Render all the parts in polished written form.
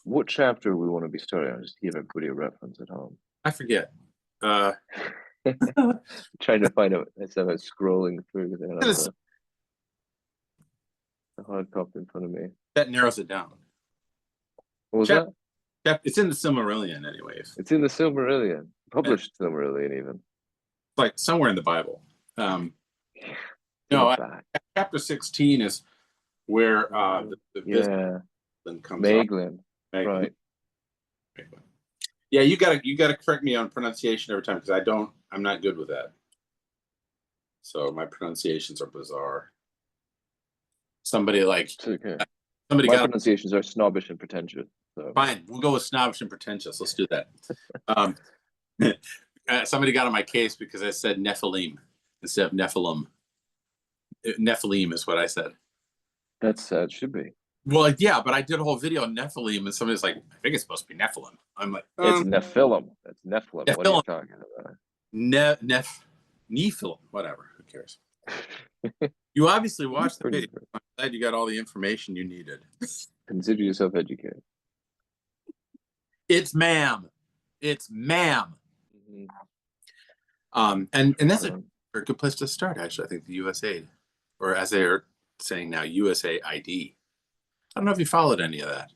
what chapter we want to be starting on, just to give everybody a reference at home. I forget. Uh, Trying to find out as I'm scrolling through because I don't have the hard copy in front of me. that narrows it down. What was that? It's in the Silmarillion, anyways. It's in the Silmarillion, published Silmarillion, even. It's like somewhere in the Bible. No, chapter 16 is where the Vislin comes up. Right. Yeah, you gotta correct me on pronunciation every time because I'm not good with that. So my pronunciations are bizarre. Somebody like okay. My pronunciations are snobbish and pretentious. So. Fine, we'll go with snobbish and pretentious. Let's do that. Somebody got on my case because I said Nephilim instead of Nephilim. Nephilim is what I said. That's sad. Should be. Well, yeah, but I did a whole video on Nephilim, and somebody's like, "I think it's supposed to be Nephilim." I'm like, "It's Nephilim. It's Nephilim. What are you talking about?" Nephilim. Whatever. Who cares? You obviously watched the video. I'm glad you got all the information you needed. Consider yourself educated. It's ma'am. It's ma'am. And that's a good place to start, actually. I think the USAID, or as they're saying now, USAID. I don't know if you followed any of that.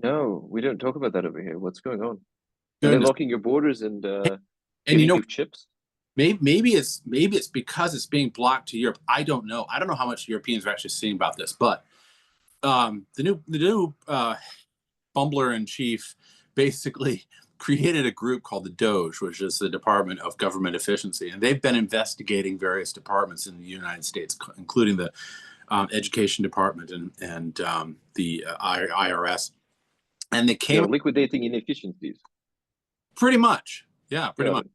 No, we don't talk about that over here. What's going on? Are they locking your borders and you know, chips? Maybe it's because it's being blocked to Europe. I don't know. I don't know how much Europeans are actually seeing about this, but the new bumbler in chief basically created a group called the DOGE, which is the Department of Government Efficiency, and they've been investigating various departments in the United States, including the Education Department and the IRS, and they came liquidating inefficiencies. Pretty much, yeah, pretty much.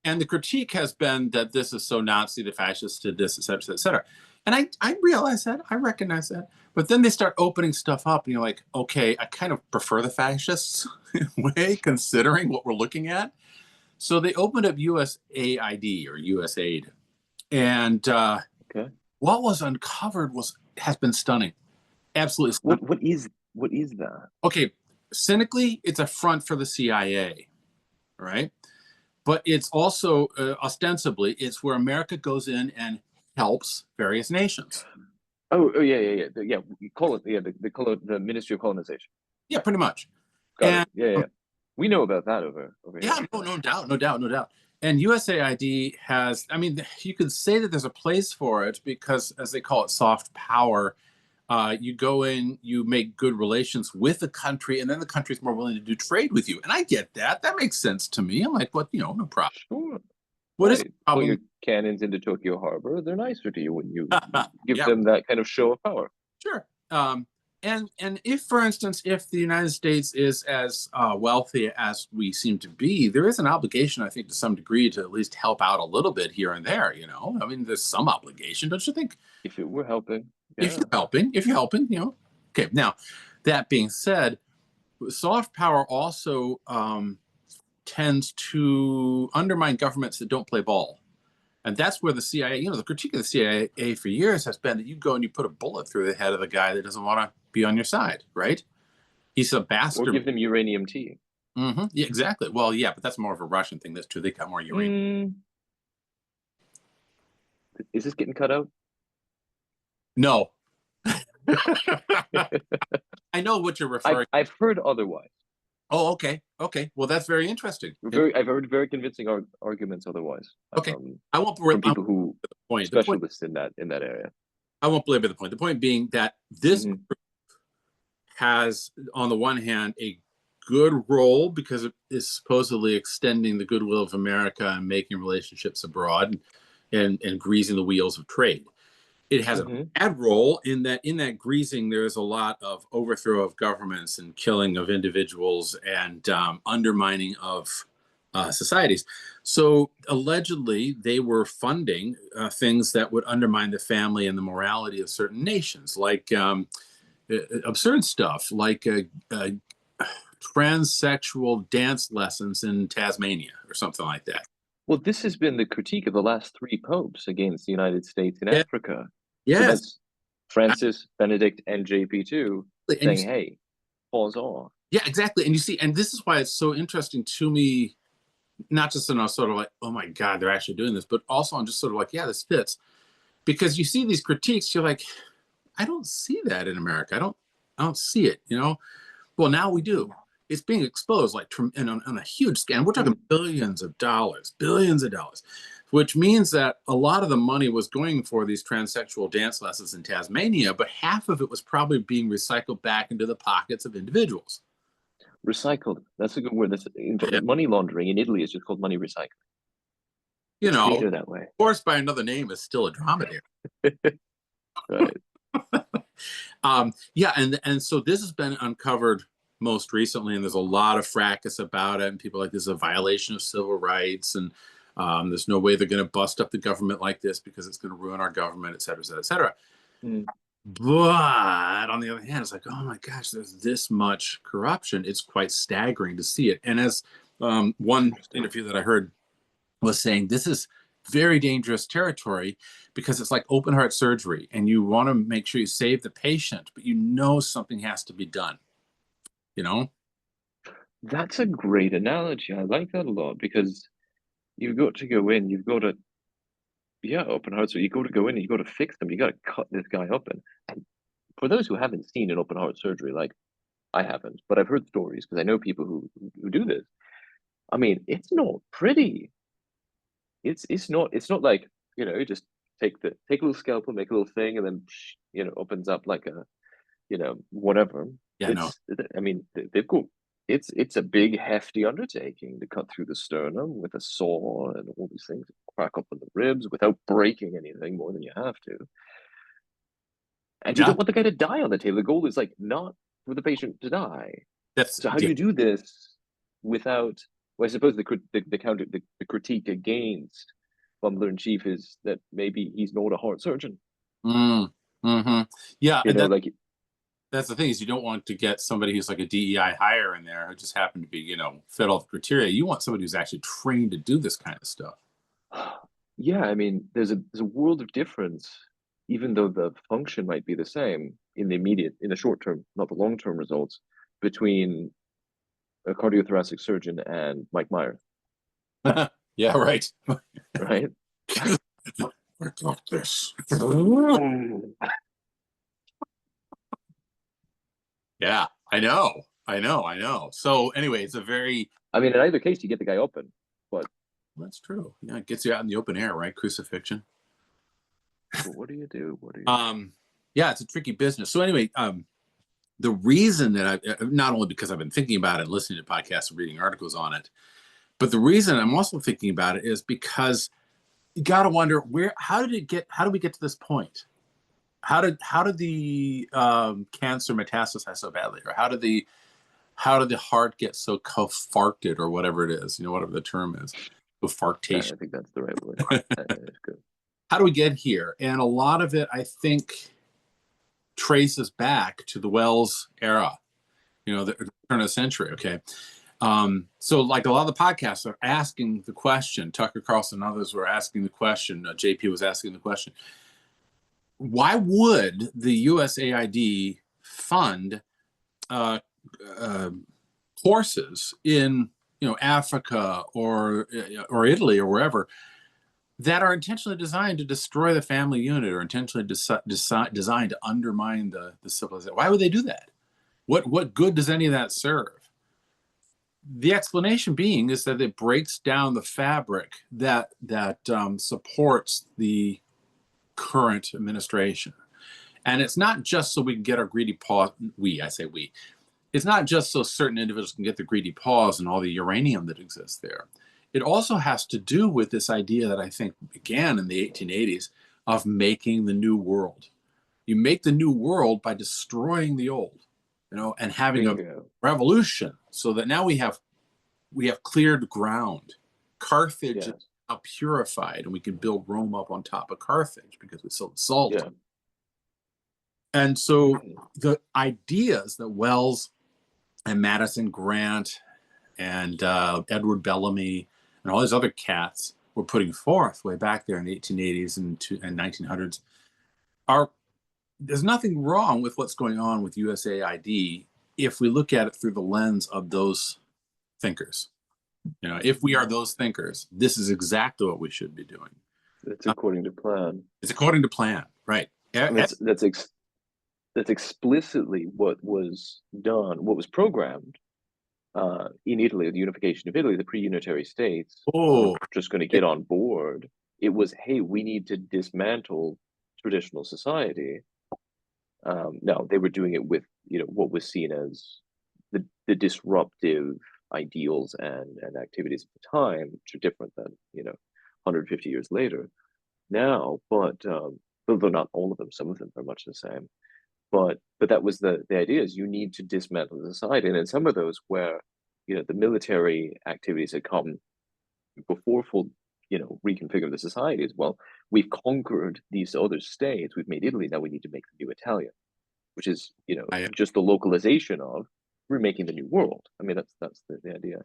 And the critique has been that this is so Nazi, the fascists did this, et cetera, et cetera. And I realize that, I recognize that. But then they start opening stuff up, and you're like, okay, I kind of prefer the fascists way, considering what we're looking at. So they opened up USAID or USAID, and what was uncovered has been stunning, absolutely stunning. What is that? Okay, cynically, it's a front for the CIA, right? But it's also ostensibly it's where America goes in and helps various nations. Oh yeah. We call it the Ministry of Colonization. Yeah, pretty much. Yeah. We know about that over here. Yeah, no doubt. And USAID has, I mean, you could say that there's a place for it because, as they call it, soft power. You go in, you make good relations with the country, and then the country's more willing to do trade with you. And I get that. That makes sense to me. I'm like, what, no problem. Sure. What is the problem? Put your cannons into Tokyo Harbor. They're nicer to you when you give them that kind of show of power. Sure. And if, for instance, if the United States is as wealthy as we seem to be, there is an obligation, I think, to some degree to at least help out a little bit here and there, I mean, there's some obligation, don't you think? If it were helping. Yeah. If you're helping, Okay, now, that being said, soft power also tends to undermine governments that don't play ball. And that's where the CIA, the critique of the CIA for years has been that you go and you put a bullet through the head of the guy that doesn't want to be on your side, right? He's a bastard. Or give them uranium tea. Mm-hmm. Yeah, exactly. Well, yeah, but that's more of a Russian thing. That's true. They got more uranium. Is this getting cut out? No. I know what you're referring to. I've heard otherwise. Oh, okay. Well, that's very interesting. I've heard very convincing arguments otherwise. Okay. I won't from people who specialists in that area. I won't belabor the point. The point being that this group has, on the one hand, a good role because it is supposedly extending the goodwill of America and making relationships abroad and greasing the wheels of trade. It has a bad role in that greasing, there is a lot of overthrow of governments and killing of individuals and undermining of societies. So allegedly, they were funding things that would undermine the family and the morality of certain nations, like absurd stuff, like transsexual dance lessons in Tasmania or something like that. Well, this has been the critique of the last 3 popes against the United States in Africa. Yes. So that's Francis, Benedict, and JP2 saying, hey. falls off. Yeah, exactly. And you see, and this is why it's so interesting to me, not just in a sort of like, oh my God, they're actually doing this, but also I'm just sort of like, yeah, this fits. Because you see these critiques, you're like, I don't see that in America. I don't see it, you know? Well, now we do. It's being exposed like on a huge scale. We're talking billions of dollars, which means that a lot of the money was going for these transsexual dance lessons in Tasmania, but half of it was probably being recycled back into the pockets of individuals. Recycled. That's a good word. That's money laundering in Italy is just called money recycling. You know, cleaner that way. Forced by another name is still a dromedary. Right. Yeah, and so this has been uncovered most recently, and there's a lot of fracas about it, and people are like, this is a violation of civil rights, and there's no way they're going to bust up the government like this because it's going to ruin our government, et cetera, et cetera, et cetera. But on the other hand, it's like, oh my gosh, there's this much corruption. It's quite staggering to see it. And as one interview that I heard was saying, this is very dangerous territory because it's like open heart surgery, and you want to make sure you save the patient, but you know something has to be done. You know? That's a great analogy. I like that a lot because you've got to go in, you've got to, open heart surgery. You got to go in and you got to fix them. You got to cut this guy open. And for those who haven't seen an open heart surgery, like I haven't, but I've heard stories because I know people who do this. I mean, it's not pretty. It's not like, just take a little scalpel, make a little thing, and then opens up like a whatever. Yeah, no. I mean, they've got it's a big hefty undertaking to cut through the sternum with a saw and all these things, crack open the ribs without breaking anything more than you have to. And you don't want the guy to die on the table. The goal is like not for the patient to die. So how do you do this without? Well, I suppose the critique against Bumblr in Chief is that maybe he's not a heart surgeon. Yeah, that's the thing is you don't want to get somebody who's like a DEI hire in there who just happened to be fit all the criteria. You want somebody who's actually trained to do this kind of stuff. Yeah, I mean, there's a world of difference, even though the function might be the same in the short term, not the long term results, between a cardiothoracic surgeon and Mike Myers. Yeah, right. Right. I got this. Yeah, I know. So anyway, it's a very. I mean, in either case, you get the guy open, but that's true. Yeah, it gets you out in the open air, right? Crucifixion. But what do you do? Yeah, it's a tricky business. So anyway, the reason that I, not only because I've been thinking about it and listening to podcasts and reading articles on it, but the reason I'm also thinking about it is because you got to wonder how do we get to this point? How did the cancer metastasize so badly, or how did the heart get so cofarcted, or whatever it is, whatever the term is, cofarctation. I think that's the right word. That's good. How do we get here? And a lot of it, I think, traces back to the Wells era, the turn of the century. Okay. So like a lot of the podcasts are asking the question, Tucker Carlson and others were asking the question, JP was asking the question, why would the USAID fund courses in Africa or Italy or wherever that are intentionally designed to destroy the family unit or intentionally designed to undermine the civilization? Why would they do that? What good does any of that serve? The explanation being is that it breaks down the fabric that supports the current administration. And it's not just so we can get our greedy paws, I say we. It's not just so certain individuals can get the greedy paws and all the uranium that exists there. It also has to do with this idea that I think began in the 1880s of making the new world. You make the new world by destroying the old, and having a revolution so that now we have cleared ground. Carthage is now purified, and we can build Rome up on top of Carthage because we sold salt. Yeah. And so the ideas that Wells and Madison Grant and Edward Bellamy and all these other cats were putting forth way back there in the 1880s and 1900s there's nothing wrong with what's going on with USAID if we look at it through the lens of those thinkers. If we are those thinkers, this is exactly what we should be doing. It's according to plan. It's according to plan, right? That's explicitly what was done, what was programmed in Italy, the unification of Italy, the pre-unitary states just going to get on board. It was, hey, we need to dismantle traditional society. No, they were doing it with what was seen as the disruptive ideals and activities at the time, which are different than 150 years later now. But though not all of them, some of them are much the same. But that was the idea, is you need to dismantle the society. And in some of those where the military activities had come before full reconfigure the society as well, we've conquered these other states, we've made Italy, now we need to make the new Italian, which is just the localization of we're making the new world. I mean, that's the idea.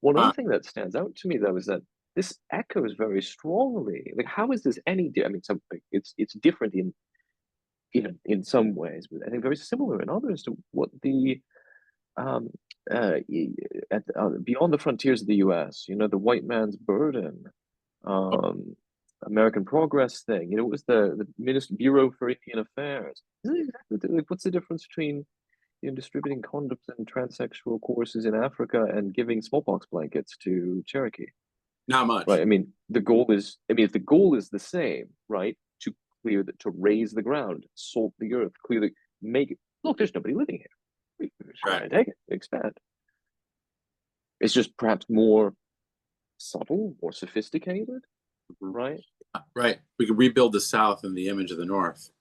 One other thing that stands out to me, though, is that this echoes very strongly. Like, how is this any I mean, it's different in some ways, but I think very similar in others to what the beyond the frontiers of the U.S., the white man's burden, American progress thing. It was the Bureau for Indian Affairs. Like, what's the difference between distributing condoms and transsexual courses in Africa and giving smallpox blankets to Cherokee? Not much, right? I mean, the goal is. I mean, if the goal is the same, right? To raise the ground, salt the earth, clearly make it. Look, there's nobody living here. We're trying to take it, expand. It's just perhaps more subtle, more sophisticated, right? Right. We could rebuild the South in the image of the North.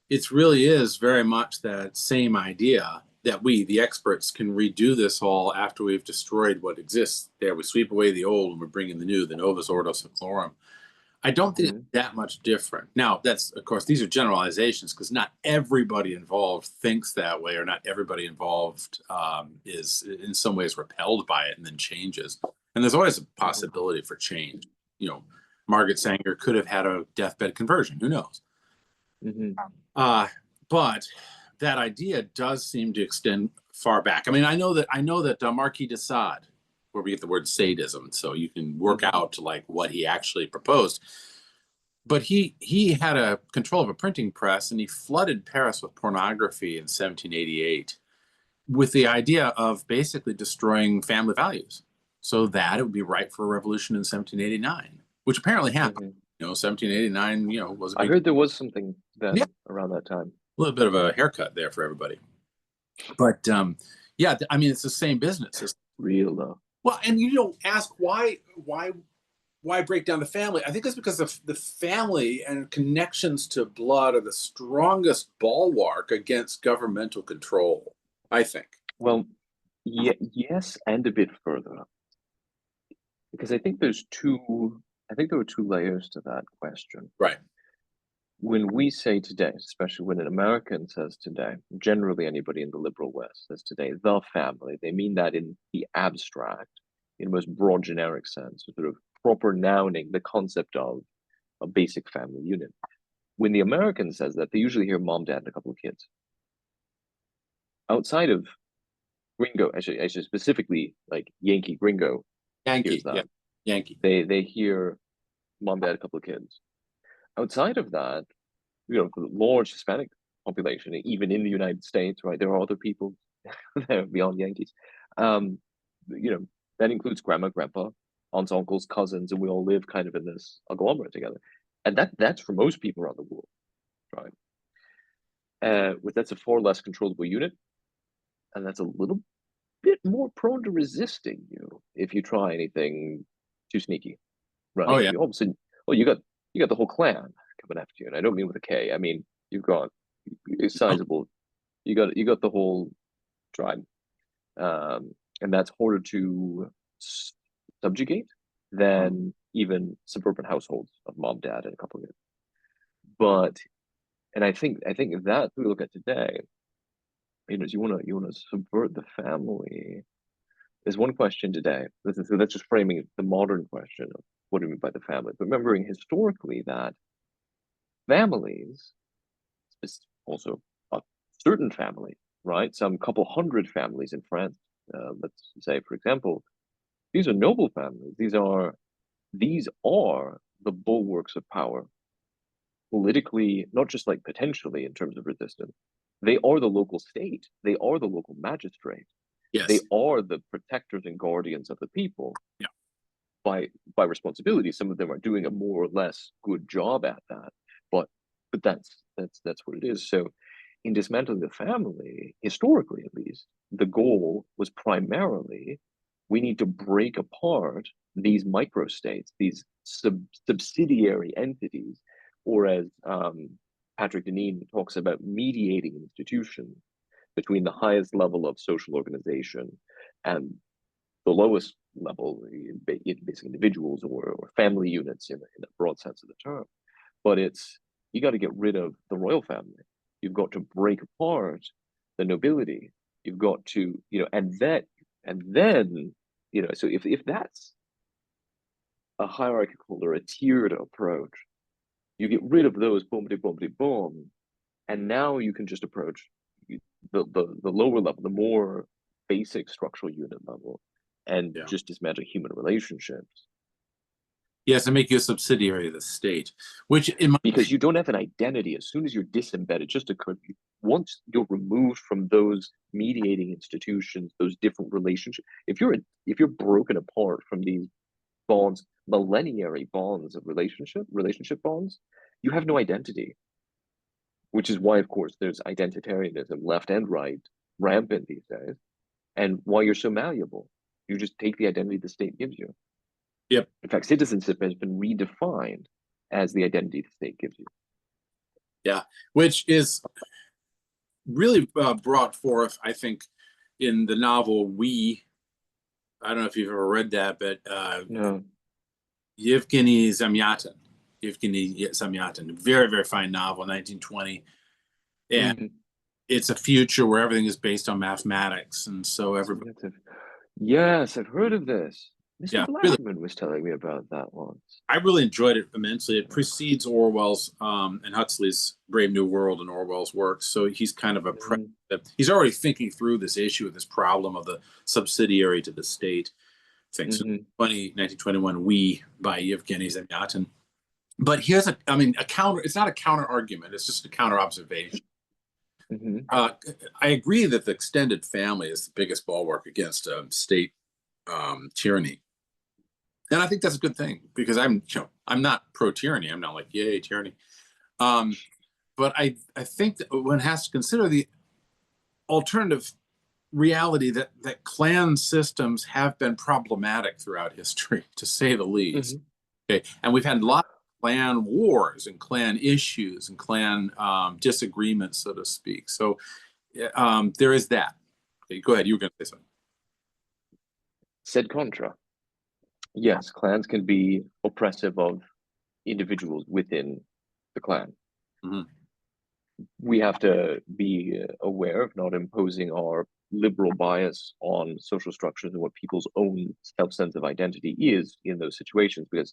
It's really is very much that same idea that we, the experts, can redo this all after we've destroyed what exists. There, we sweep away the old and we bring in the new, the novus ordo seclorum. I don't think it's that much different. Now, that's, of course, these are generalizations, because not everybody involved thinks that way, or not everybody involved is in some ways repelled by it and then changes. And there's always a possibility for change. Margaret Sanger could have had a deathbed conversion. Who knows? But that idea does seem to extend far back. I mean, I know that Marquis de Sade, where we get the word sadism, so you can work out like what he actually proposed. But he had a control of a printing press, and he flooded Paris with pornography in 1788 with the idea of basically destroying family values, so that it would be ripe for a revolution in 1789, which apparently happened. 1789, was a big... I heard there was something then around that time. A little bit of a haircut there for everybody. But I mean, it's the same business. It's real though. Well, and ask why break down the family? I think it's because the family and connections to blood are the strongest bulwark against governmental control, I think. Well, yes, and a bit further. Because I think there were two layers to that question. Right. When we say today, especially when an American says today, generally anybody in the liberal West says today, the family, they mean that in the abstract, in the most broad generic sense, sort of proper nouning the concept of a basic family unit. When the American says that, they usually hear mom, dad, and a couple of kids. Outside of gringo, actually specifically like Yankee gringo, Yankee, Yankee. They hear mom, dad, a couple of kids. Outside of that, the large Hispanic population, even in the United States, right? There are other people there beyond Yankees. That includes grandma, grandpa, aunts, uncles, cousins, and we all live kind of in this agglomerate together. And that's for most people around the world, right? That's a far less controllable unit, and that's a little bit more prone to resisting you if you try anything too sneaky, right? Oh yeah. All of a sudden, you got the whole clan coming after you, and I don't mean with a K. I mean you've got a sizable. You got the whole tribe, and that's harder to subjugate than even suburban households of mom, dad, and a couple of kids. But, and I think that we look at today, is you want to subvert the family. There's one question today. So that's just framing the modern question of what do we mean by the family. But remembering historically that families, also certain families, right? Some couple hundred families in France, let's say, for example, these are noble families. These are the bulwarks of power, politically, not just like potentially in terms of resistance. They are the local state. They are the local magistrate. They Yes. are the protectors and guardians of the people. Yeah. By responsibility, some of them are doing a more or less good job at that, but that's what it is. So in dismantling the family, historically at least, the goal was primarily we need to break apart these microstates, these subsidiary entities, or as Patrick Deneen talks about, mediating institutions between the highest level of social organization and the lowest level, basically individuals or family units in a broad sense of the term. But you got to get rid of the royal family. You've got to break apart the nobility. You've got to, and then, so if that's a hierarchical or a tiered approach, you get rid of those boom, boom, boom, and now you can just approach the lower level, the more basic structural unit level, and Yeah. just dismantle human relationships. Yes, and make you a subsidiary of the state, which because you don't have an identity as soon as you're disembedded. Just occurred once you're removed from those mediating institutions, those different relationships. If you're broken apart from these bonds, millenniary bonds of relationship bonds, you have no identity. Which is why, of course, there's identitarianism, left and right, rampant these days, and why you're so malleable. You just take the identity the state gives you. Yep. In fact, citizenship has been redefined as the identity the state gives you. Yeah, which is really brought forth, I think, in the novel We. I don't know if you've ever read that, but No. Yevgeny Zamyatin. Very, very fine novel, 1920. And it's a future where everything is based on mathematics. And so everybody. Yes, I've heard of this. Mr. Yeah, Blackman was telling me about that once. I really enjoyed it immensely. It precedes Orwell's and Huxley's Brave New World and Orwell's works. So he's kind of he's already thinking through this issue, this problem of the subsidiary to the state thing. So 1921, We by Yevgeny Zamyatin. But here's a counter. It's not a counter argument. It's just a counter observation. I agree that the extended family is the biggest bulwark against state tyranny. And I think that's a good thing because I'm not pro tyranny. I'm not like, yay, tyranny. But I think that one has to consider the alternative reality that clan systems have been problematic throughout history, to say the least. Okay, and we've had lots of clan wars and clan issues and clan disagreements, so to speak. So there is that. Okay, go ahead. You were going to say something. Sed contra. Yes, clans can be oppressive of individuals within the clan. We have to be aware of not imposing our liberal bias on social structures and what people's own self-sense of identity is in those situations, because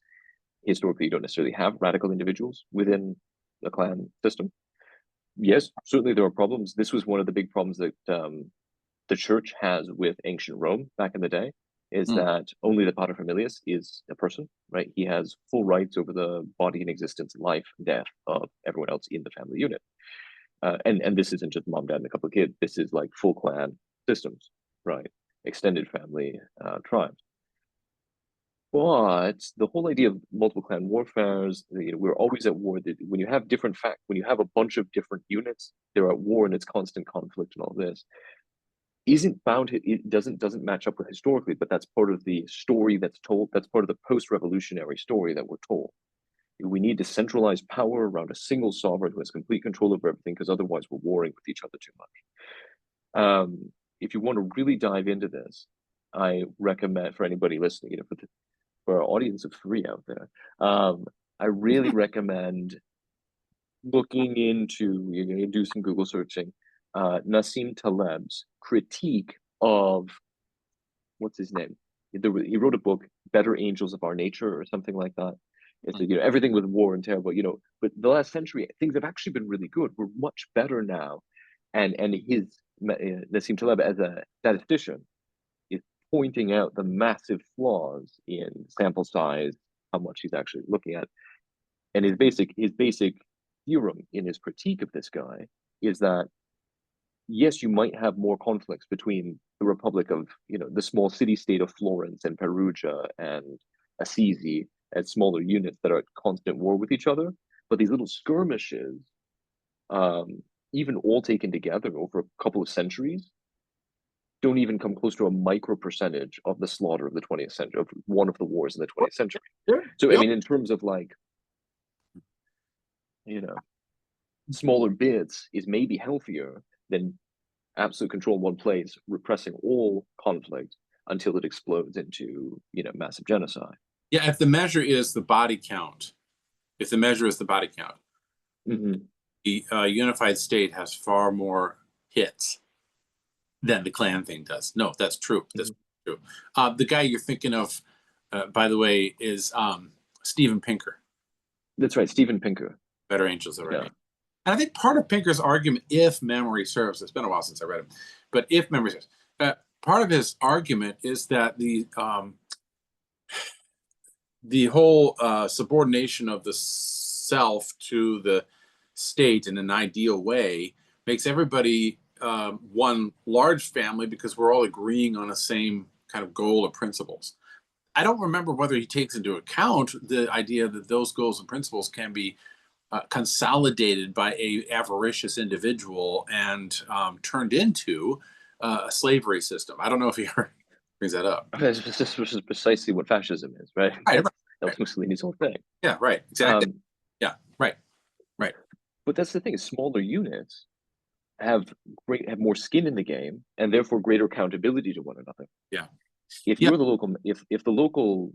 historically you don't necessarily have radical individuals within the clan system. Yes, certainly there are problems. This was one of the big problems that the church has with ancient Rome back in the day, is that only the paterfamilias is a person, right? He has full rights over the body and existence, life, death of everyone else in the family unit. And this isn't just mom, dad, and a couple of kids. This is like full clan systems, right? Extended family tribes. But the whole idea of multiple clan warfares, we're always at war. When you have when you have a bunch of different units, they're at war and it's constant conflict and all this. It doesn't match up with historically, but that's part of the story that's told. That's part of the post-revolutionary story that we're told. We need to centralize power around a single sovereign who has complete control over everything, because otherwise we're warring with each other too much. If you want to really dive into this, I recommend, for anybody listening, for our audience of 3 out there, I really recommend looking into, you're going to do some Google searching, Nassim Taleb's critique of, what's his name? He wrote a book, Better Angels of Our Nature, or something like that. It's everything with war and terrible, but the last century, things have actually been really good. We're much better now and his Nassim Taleb as a statistician is pointing out the massive flaws in sample size, how much he's actually looking at, and his basic theorem in his critique of this guy is that yes, you might have more conflicts between the Republic of, the small city state of Florence and Perugia and Assisi and smaller units that are at constant war with each other. But these little skirmishes, even all taken together over a couple of centuries, don't even come close to a micro percentage of the slaughter of the 20th century, of one of the wars in the 20th century. So, I mean, in terms of like, smaller bits is maybe healthier than absolute control in one place, repressing all conflict until it explodes into, massive genocide. Yeah, if the measure is the body count, Mm-hmm. the unified state has far more hits than the clan thing does. No, that's true. That's true. The guy you're thinking of, by the way, is Steven Pinker. That's right, Steven Pinker. Better Angels Already. Yeah. And I think part of Pinker's argument, if memory serves, it's been a while since I read him, but if memory serves, part of his argument is that the whole subordination of the self to the state in an ideal way makes everybody one large family because we're all agreeing on the same kind of goal or principles. I don't remember whether he takes into account the idea that those goals and principles can be consolidated by a avaricious individual and turned into a slavery system. I don't know if he ever brings that up. This is precisely what fascism is, right? Right. That was Mussolini's whole thing. Yeah, right. Exactly. Yeah, right. But that's the thing: is smaller units have more skin in the game, and therefore greater accountability to one another. Yeah. If you're the local, if the local,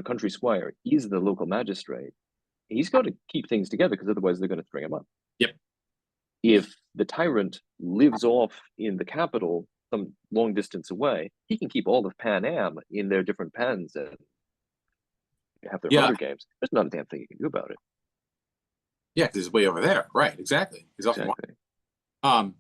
country squire is the local magistrate, he's got to keep things together because otherwise they're going to string him up. Yep. If the tyrant lives off in the capital some long distance away, he can keep all of Pan Am in their different pens and have their Hunger Games. There's not a damn thing you can do about it. Yeah, because he's way over there. Right, exactly. He's off. Exactly.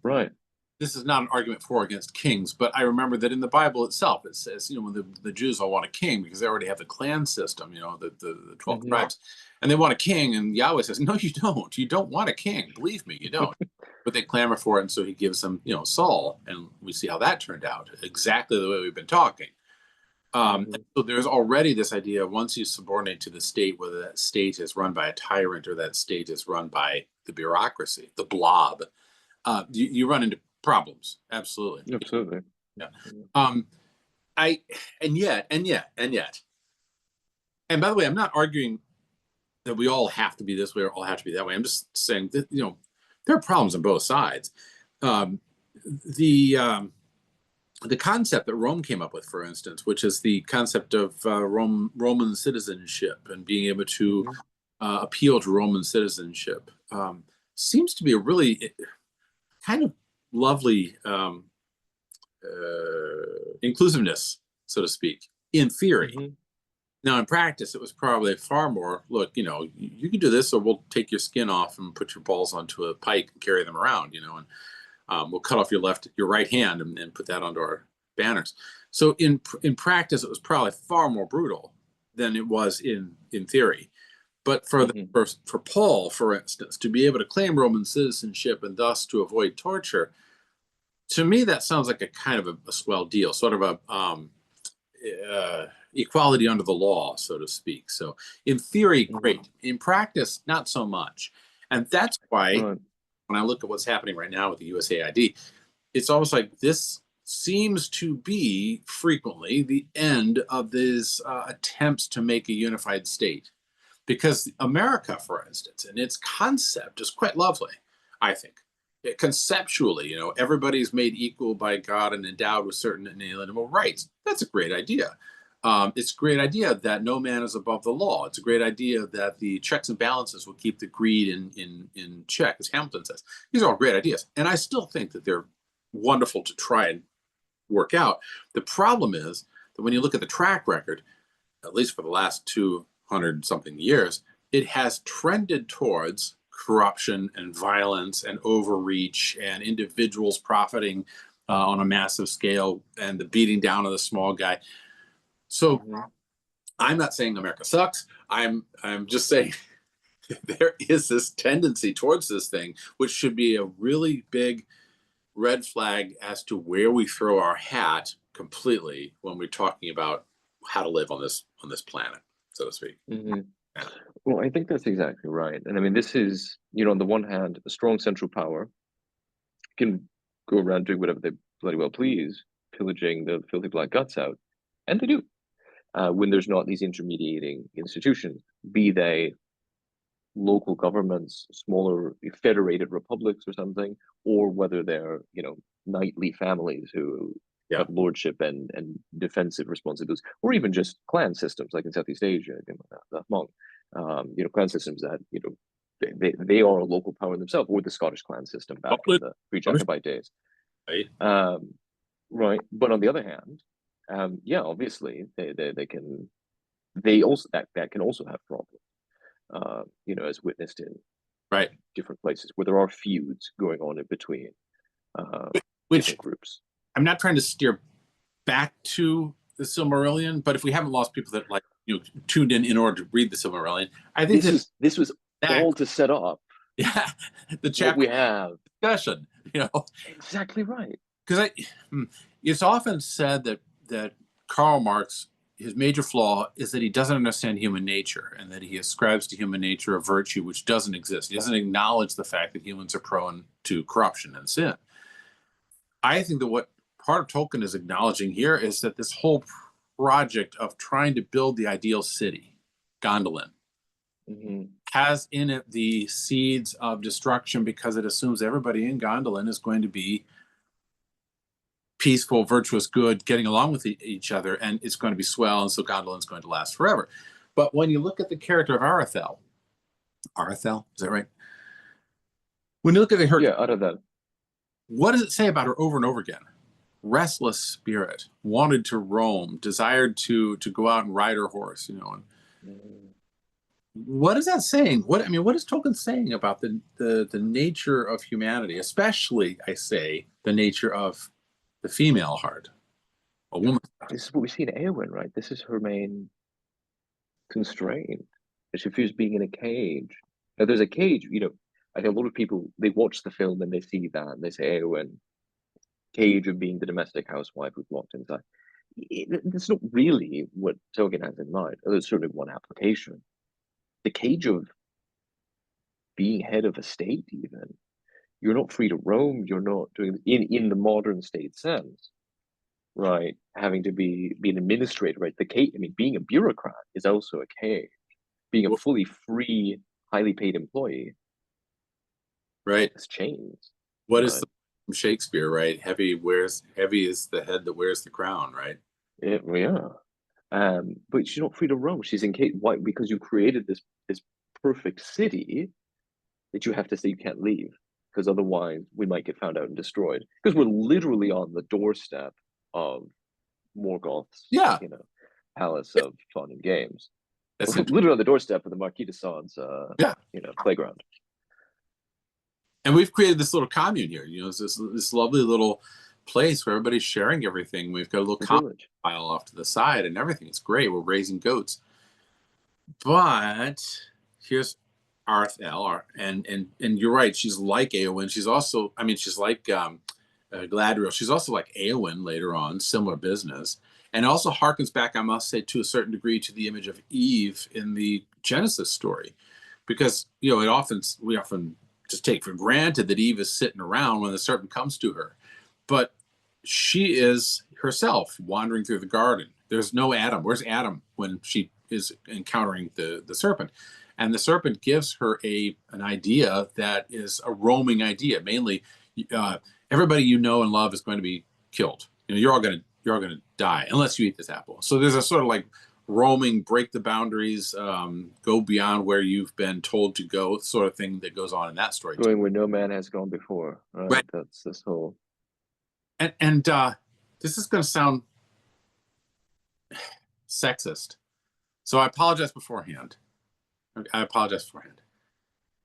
Right. This is not an argument for or against kings, but I remember that in the Bible itself, it says, when the Jews all want a king because they already have the clan system, the 12 tribes, and they want a king, and Yahweh says, no, you don't. You don't want a king. Believe me, you don't. But they clamor for it, and so he gives them, Saul, and we see how that turned out, exactly the way we've been talking. So there's already this idea, once you subordinate to the state, whether that state is run by a tyrant or that state is run by the bureaucracy, the blob, you run into problems. Absolutely. Yeah. And yet, and by the way, I'm not arguing that we all have to be this way or all have to be that way. I'm just saying that, there are problems on both sides. The concept that Rome came up with, for instance, which is the concept of Roman citizenship and being able to appeal to Roman citizenship, seems to be a really kind of lovely inclusiveness, so to speak, in theory. Now, in practice, it was probably far more, look, you can do this, or we'll take your skin off and put your balls onto a pike and carry them around, and we'll cut off your right hand and put that onto our banners. So in practice, it was probably far more brutal than it was in theory. But for Paul, for instance, to be able to claim Roman citizenship and thus to avoid torture, to me, that sounds like a kind of a swell deal, sort of a equality under the law, so to speak. So in theory, great. In practice, not so much. And that's why when I look at what's happening right now with the USAID, it's almost like this seems to be frequently the end of these attempts to make a unified state. Because America, for instance, and its concept is quite lovely, I think. Conceptually, everybody's made equal by God and endowed with certain inalienable rights. That's a great idea. It's a great idea that no man is above the law. It's a great idea that the checks and balances will keep the greed in check, as Hamilton says. These are all great ideas. And I still think that they're wonderful to try and work out. The problem is that when you look at the track record, at least for the last 200-something years, it has trended towards corruption and violence and overreach and individuals profiting on a massive scale and the beating down of the small guy. So I'm not saying America sucks. I'm just saying there is this tendency towards this thing, which should be a really big red flag as to where we throw our hat completely when we're talking about how to live on this planet, so to speak. Well, I think that's exactly right. And I mean, this is, on the one hand, a strong central power can go around doing whatever they bloody well please, pillaging the filthy black guts out. And they do. When there's not these intermediating institutions, be they local governments, smaller federated republics or something, or whether they're, knightly families who have lordship and defensive responsibilities, or even just clan systems like in Southeast Asia, that Hmong, clan systems that, they are a local power themselves, or the Scottish clan system back in the pre-Jacobite days. Right. Right. But on the other hand, obviously they can, they also, that can also have problems, as witnessed in different places where there are feuds going on in between different groups. I'm not trying to steer back to the Silmarillion, but if we haven't lost people that tuned in order to read the Silmarillion, I think this was all to set up. Yeah, the chapter we have discussion. Exactly right. Because it's often said that Karl Marx, his major flaw is that he doesn't understand human nature, and that he ascribes to human nature a virtue which doesn't exist. He doesn't acknowledge the fact that humans are prone to corruption and sin. I think that what part of Tolkien is acknowledging here is that this whole project of trying to build the ideal city, Gondolin, has in it the seeds of destruction, because it assumes everybody in Gondolin is going to be peaceful, virtuous, good, getting along with each other, and it's going to be swell, and so Gondolin's going to last forever. But when you look at the character of Arathel, is that right? When you look at her, Arathel. What does it say about her over and over again? Restless spirit, wanted to roam, desired to go out and ride her horse, What is that saying? What is Tolkien saying about the nature of humanity, especially, I say, the nature of the female heart, a woman? This is what we see in Eowyn, right? This is her main constraint. She fears being in a cage. Now, there's a cage, I think a lot of people, they watch the film and they see that and they say, Eowyn, cage of being the domestic housewife who's locked inside. That's not really what Tolkien has in mind. There's certainly one application. The cage of being head of a state, even. You're not free to roam. You're not doing in the modern state sense, right? Having to be an administrator, right? The cage. I mean, being a bureaucrat is also a cage. Being a fully free, highly paid employee, right? It's chains. What is from Shakespeare, right? Heavy is the head that wears the crown, right? Yeah. But she's not free to roam. She's in cage. Why? Because you created this perfect city that you have to say you can't leave, because otherwise we might get found out and destroyed. Because we're literally on the doorstep of Morgoth's, palace of fun and games. We're literally on the doorstep of the Marquis de Sade's, playground. And we've created this little commune here. It's this lovely little place where everybody's sharing everything. We've got a little village pile off to the side and everything. It's great. We're raising goats. But here's Arathel, and you're right. She's like Eowyn. She's also, she's like Galadriel. She's also like Eowyn later on, similar business. And also harkens back, I must say, to a certain degree to the image of Eve in the Genesis story. Because, we often just take for granted that Eve is sitting around when the serpent comes to her. But she is herself wandering through the garden. There's no Adam. Where's Adam when she is encountering the serpent? And the serpent gives her an idea that is a roaming idea. Mainly, everybody you know and love is going to be killed. You're all going to die unless you eat this apple. So there's a sort of like roaming, break the boundaries, go beyond where you've been told to go, sort of thing that goes on in that story. Going where no man has gone before. Right. That's this whole. And this is going to sound sexist, so I apologize beforehand.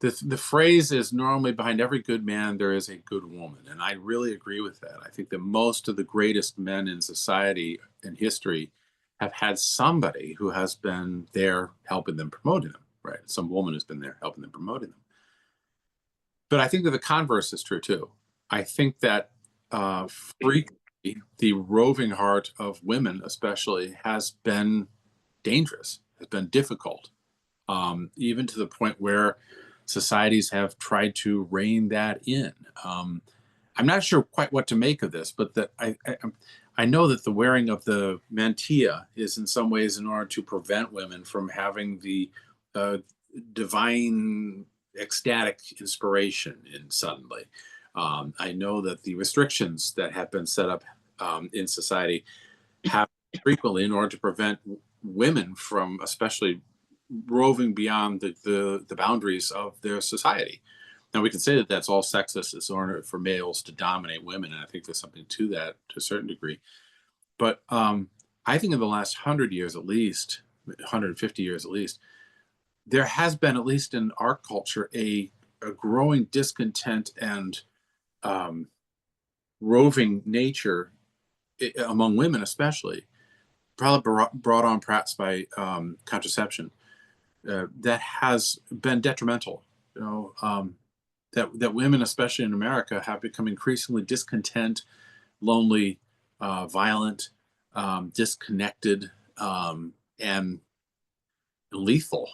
the phrase is normally behind every good man there is a good woman, and I really agree with that. I think that most of the greatest men in society in history have had somebody who has been there helping them, promoting them, right? Some woman has been there helping them, promoting them. But I think that the converse is true too. I think that frequently the roving heart of women, especially, has been dangerous, has been difficult, even to the point where societies have tried to rein that in. I'm not sure quite what to make of this, but that I know that the wearing of the mantilla is in some ways in order to prevent women from having the divine ecstatic inspiration in suddenly. I know that the restrictions that have been set up in society have frequently in order to prevent women from especially roving beyond the boundaries of their society. Now, we can say that that's all sexist. It's in order for males to dominate women, and I think there's something to that to a certain degree. But I think in the last 100 years at least, 150 years at least, there has been, at least in our culture, a growing discontent and roving nature among women especially, probably brought on perhaps by contraception, that has been detrimental. That women, especially in America, have become increasingly discontent, lonely, violent, disconnected, and lethal.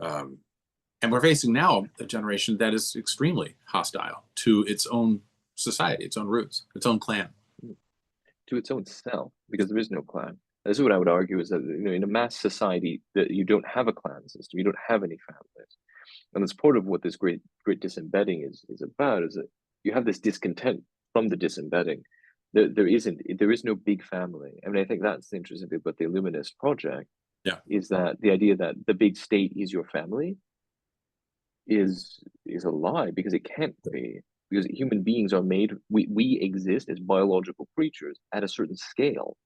And we're facing now a generation that is extremely hostile to its own society, its own roots, its own clan. To its own self, because there is no clan. This is what I would argue, is that in a mass society that you don't have a clan system, you don't have any families, and that's part of what this great disembedding is about. Is that you have this discontent from the disembedding. There is no big family. I mean, I think that's the interesting thing about the Illuminist project. Yeah, is that the idea that the big state is your family is a lie, because it can't be, because human beings are made, we exist as biological creatures at a certain scale,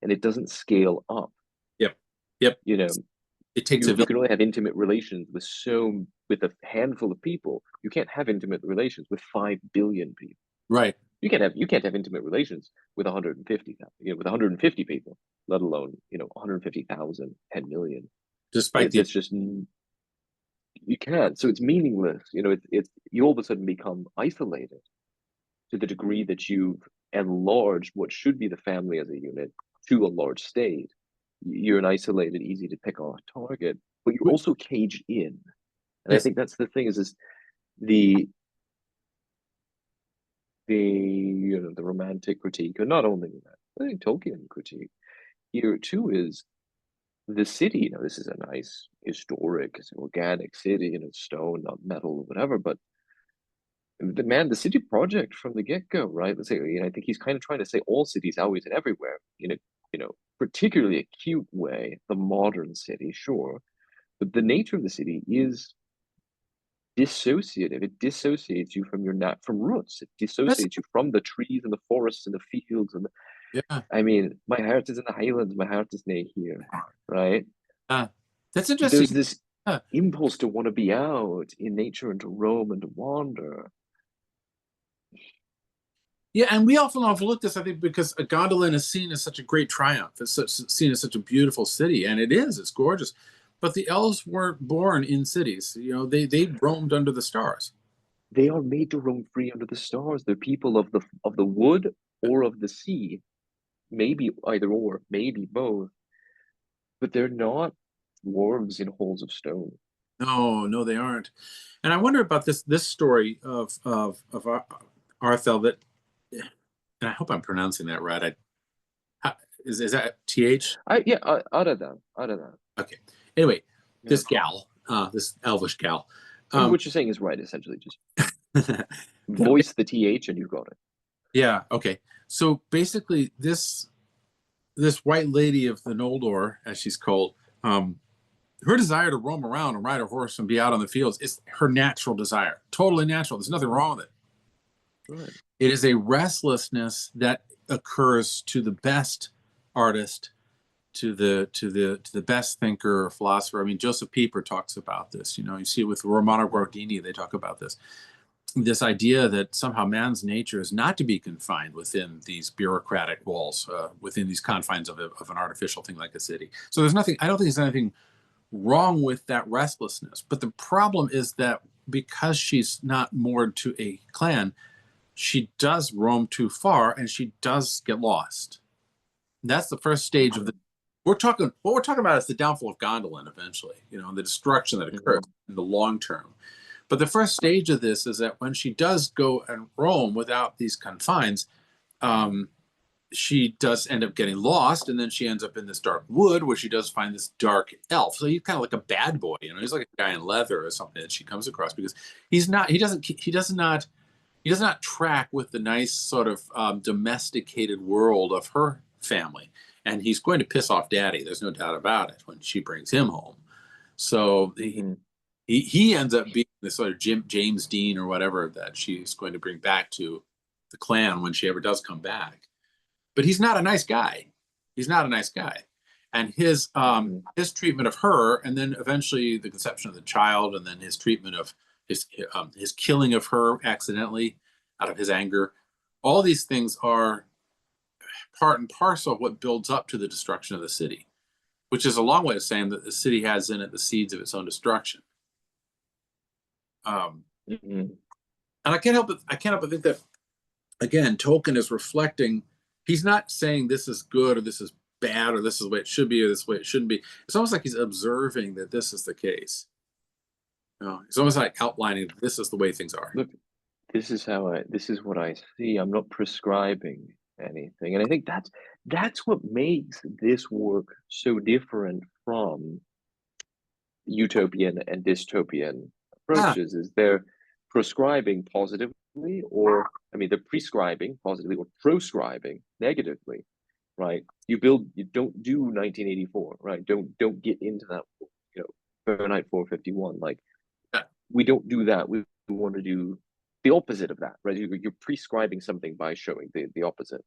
and it doesn't scale up. yep. It takes you can only have intimate relations with a handful of people. You can't have intimate relations with 5 billion people. Right. You can't have intimate relations with 150,000, with 150 people, let alone 150,000, 10 million. Despite it's just, you can't. So it's meaningless. It's you all of a sudden become isolated to the degree that you've enlarged what should be the family as a unit to a large state. You're an isolated, easy to pick off target, but you're also caged in. And I think that's the thing, is the romantic critique, and not only that, I think Tolkien critique here too, is the city. This is a nice historic, it's an organic city, stone, not metal or whatever, but the city project from the get-go, right? Let's say, I think he's kind of trying to say all cities always and everywhere, in a particularly acute way, the modern city, sure, but the nature of the city is dissociative. It dissociates you from from roots. It dissociates you from the trees and the forests and the fields and yeah. I mean, my heart is in the Highlands, my heart is nae here, right? That's interesting. There's this impulse to want to be out in nature and to roam and to wander. Yeah, and we often overlook this, I think, because Gondolin is seen as such a great triumph. It's seen as such a beautiful city, and it is. It's gorgeous. But the elves weren't born in cities. They roamed under the stars. They are made to roam free under the stars. They're people of the wood or of the sea. Maybe either or, maybe both. But they're not dwarves in holes of stone. No, they aren't. And I wonder about this story of Arthel, that, and I hope I'm pronouncing that right. Is that TH? Yeah, out of that. Okay. Anyway, this gal, this elvish gal. What you're saying is right, essentially. Just voice the TH and you got it. Yeah, okay. So basically, this white lady of the Noldor, as she's called, her desire to roam around and ride a horse and be out on the fields is her natural desire. Totally natural. There's nothing wrong with it. Right. It is a restlessness that occurs to the best artist the best thinker or philosopher. I mean, Joseph Pieper talks about this. You know, you see it with Romano Guardini. They talk about this idea that somehow man's nature is not to be confined within these bureaucratic walls, within these confines of an artificial thing like a city. So there's nothing. I don't think there's anything wrong with that restlessness. But the problem is that because she's not moored to a clan, she does roam too far and she does get lost. And that's the first stage of the. What we're talking about is the downfall of Gondolin eventually, you know, and the destruction that occurs in the long term. But the first stage of this is that when she does go and roam without these confines, she does end up getting lost, and then she ends up in this dark wood where she does find this dark elf. So he's kind of like a bad boy, you know. He's like a guy in leather or something that she comes across because he does not track with the nice sort of domesticated world of her family, and he's going to piss off Daddy. There's no doubt about it when she brings him home. So he ends up being the sort of James Dean or whatever that she's going to bring back to the clan when she ever does come back. But he's not a nice guy. He's not a nice guy. And his treatment of her, and then eventually the conception of the child, and then his treatment of his killing of her accidentally out of his anger, all these things are part and parcel of what builds up to the destruction of the city, which is a long way of saying that the city has in it the seeds of its own destruction. And I can't help but think that, again, Tolkien is reflecting. He's not saying this is good or this is bad or this is the way it should be or this is the way it shouldn't be. It's almost like he's observing that this is the case. You know, it's almost like outlining this is the way things are. Look, this is what I see. I'm not prescribing anything, and I think that's what makes this work so different from utopian and dystopian approaches. Is they're prescribing positively, or they're prescribing positively or proscribing negatively, right? You don't do 1984, right? Don't get into that, Fahrenheit 451. Like, we don't do that. We want to do the opposite of that, right? You're prescribing something by showing the opposite,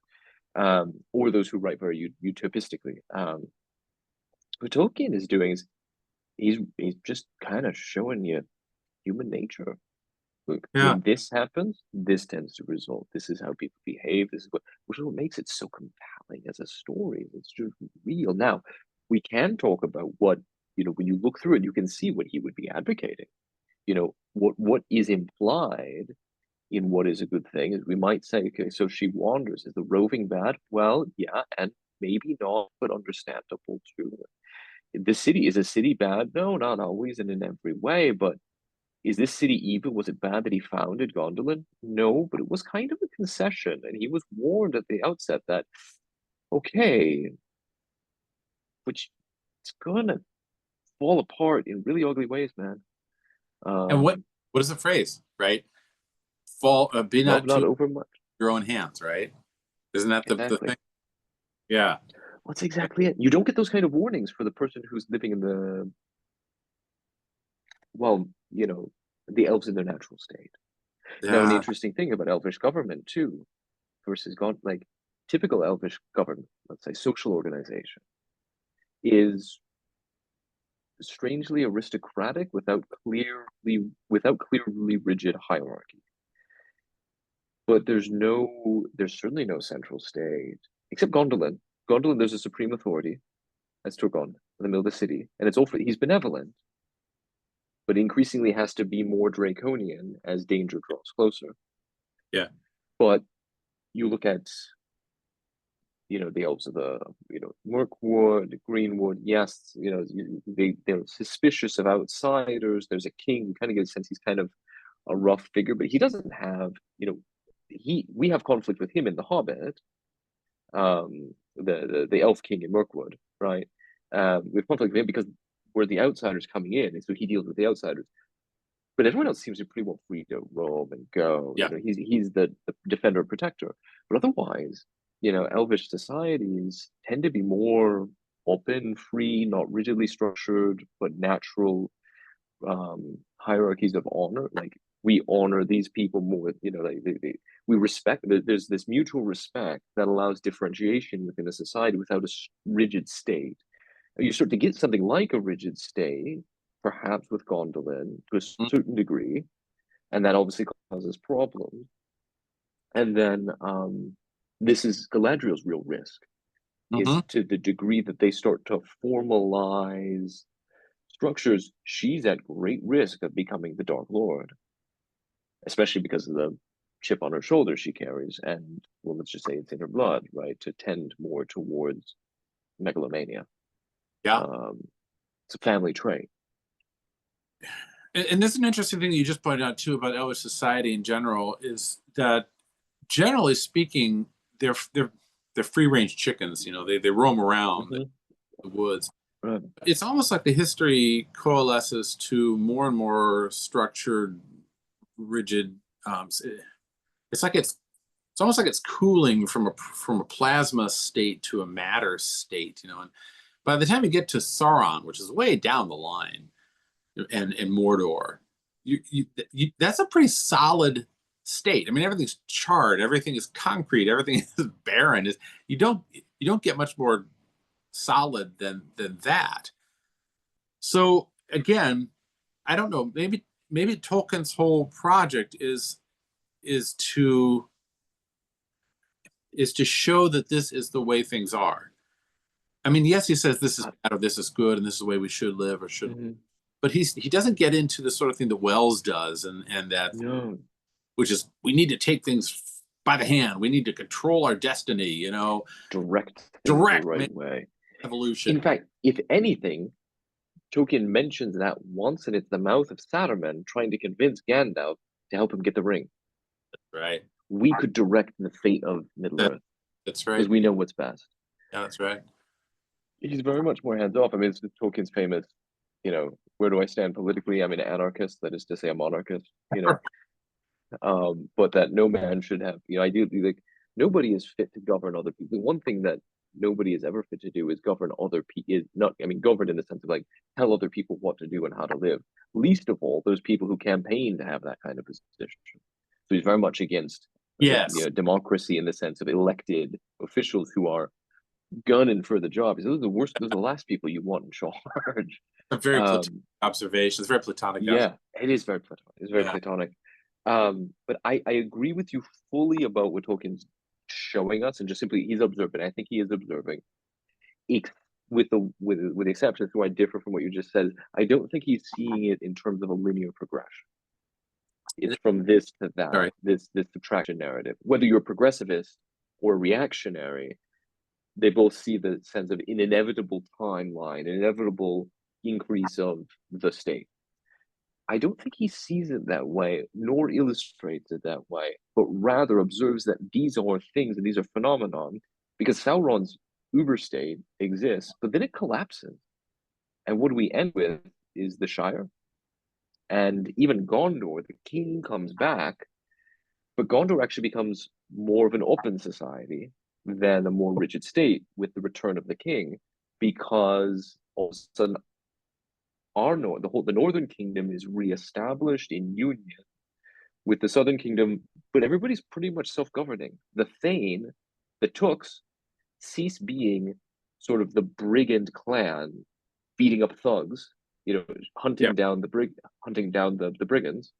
or those who write very utopistically. What Tolkien is doing is he's just kind of showing you human nature. Look, when this happens, this tends to result. This is how people behave. This is which is what makes it so compelling as a story. It's just real. Now, we can talk about what, when you look through it, you can see what he would be advocating. What is implied in what is a good thing is we might say, okay, so she wanders. Is the roving bad? Well, yeah, and maybe not, but understandable too. Is a city bad? No, not always and in every way, but is this city evil? Was it bad that he founded Gondolin? No, but it was kind of a concession, and he was warned at the outset that, okay, which it's gonna fall apart in really ugly ways, man. And what is the phrase, right? Be not over much. Your own hands, right? Isn't that the thing? Yeah. Well, that's exactly it. You don't get those kind of warnings for the person who's living in the, the elves in their natural state. Yeah. Now, an interesting thing about elvish government too, versus typical elvish government, let's say social organization, is strangely aristocratic without clearly rigid hierarchy. But there's certainly no central state except Gondolin. Gondolin, there's a supreme authority. That's Turgon in the middle of the city, and he's benevolent, but increasingly has to be more draconian as danger draws closer. Yeah. But you look at, the elves of the, Mirkwood, Greenwood, yes, they're suspicious of outsiders. There's a king. You kind of get a sense he's kind of a rough figure, but he doesn't have, we have conflict with him in The Hobbit, the elf king in Mirkwood, right? We have conflict with him because we're the outsiders coming in, and so he deals with the outsiders. But everyone else seems to be pretty well free to roam and go. Yeah. He's the defender and protector. But otherwise, elvish societies tend to be more open, free, not rigidly structured, but natural hierarchies of honor. Like we honor these people more. Like we respect. There's this mutual respect that allows differentiation within a society without a rigid state. You start to get something like a rigid state, perhaps with Gondolin to a certain degree, and that obviously causes problems. And then this is Galadriel's real risk, is to the degree that they start to formalize structures, she's at great risk of becoming the Dark Lord, especially because of the chip on her shoulder she carries, and well, let's just say it's in her blood, right? To tend more towards megalomania. Yeah. It's a family trait. And this is an interesting thing that you just pointed out too about Elvish society in general, is that generally speaking, they're free range chickens. They roam around the woods. Right. It's almost like the history coalesces to more and more structured, rigid. It's almost like it's cooling from a plasma state to a matter state. And by the time you get to Sauron, which is way down the line, and Mordor, that's a pretty solid state. I mean, everything's charred, everything is concrete, everything is barren. You don't get much more solid than that. So again, I don't know. Maybe Tolkien's whole project is to show that this is the way things are. I mean, yes, he says this is bad or this is good, and this is the way we should live or should. But he doesn't get into the sort of thing that Wells does, and that, which is, we need to take things by the hand. We need to control our destiny. Direct the right way. Evolution. In fact, if anything, Tolkien mentions that once, and it's the mouth of Saruman trying to convince Gandalf to help him get the ring. That's right. We could direct the fate of Middle-earth. That's right. Because we know what's best. Yeah, that's right. He's very much more hands-off. I mean, it's Tolkien's famous, where do I stand politically? I'm an anarchist, that is to say a monarchist, but that no man should have, ideally, like, nobody is fit to govern other people. One thing that nobody is ever fit to do is govern other people, govern in the sense of like tell other people what to do and how to live. Least of all, those people who campaign to have that kind of position. So he's very much against democracy in the sense of elected officials who are gunning for the job. Those are the worst, those are the last people you want in charge. A very platonic observation. It's very platonic. Yeah, it is very platonic. It's very platonic. But I agree with you fully about what Tolkien's showing us, and just simply he's observing. I think he is observing. With the exception who I differ from what you just said, I don't think he's seeing it in terms of a linear progression. It's from this to that, this subtraction narrative. Whether you're a progressivist or reactionary, they both see the sense of an inevitable timeline, an inevitable increase of the state. I don't think he sees it that way, nor illustrates it that way, but rather observes that these are things and these are phenomenon, because Sauron's uber state exists, but then it collapses. And what we end with is the Shire. And even Gondor, the king comes back, but Gondor actually becomes more of an open society than a more rigid state with the return of the king, because all of a sudden the northern kingdom is reestablished in union with the southern kingdom, but everybody's pretty much self-governing. The Thane, the Tooks, cease being sort of the brigand clan beating up thugs, hunting down the brigands.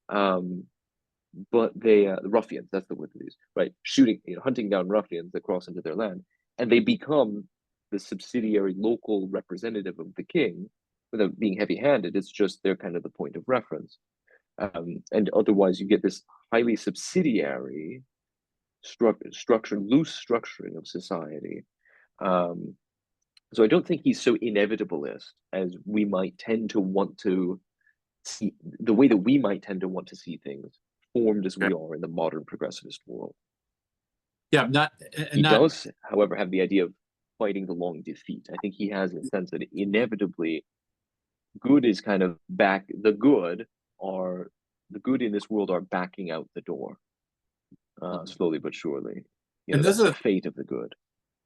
But they the ruffians, that's the word they use, right? Shooting, hunting down ruffians that cross into their land, and they become the subsidiary local representative of the king without being heavy-handed. It's just they're kind of the point of reference. And otherwise, you get this highly subsidiary structure, loose structuring of society. So I don't think he's so inevitabilist as we might tend to want to see, the way that we might tend to want to see things formed as we are in the modern progressivist world. Yeah, he does, however, have the idea of fighting the long defeat. I think he has a sense that inevitably good is kind of back. The good in this world are backing out the door, slowly but surely. And that's the fate of the good.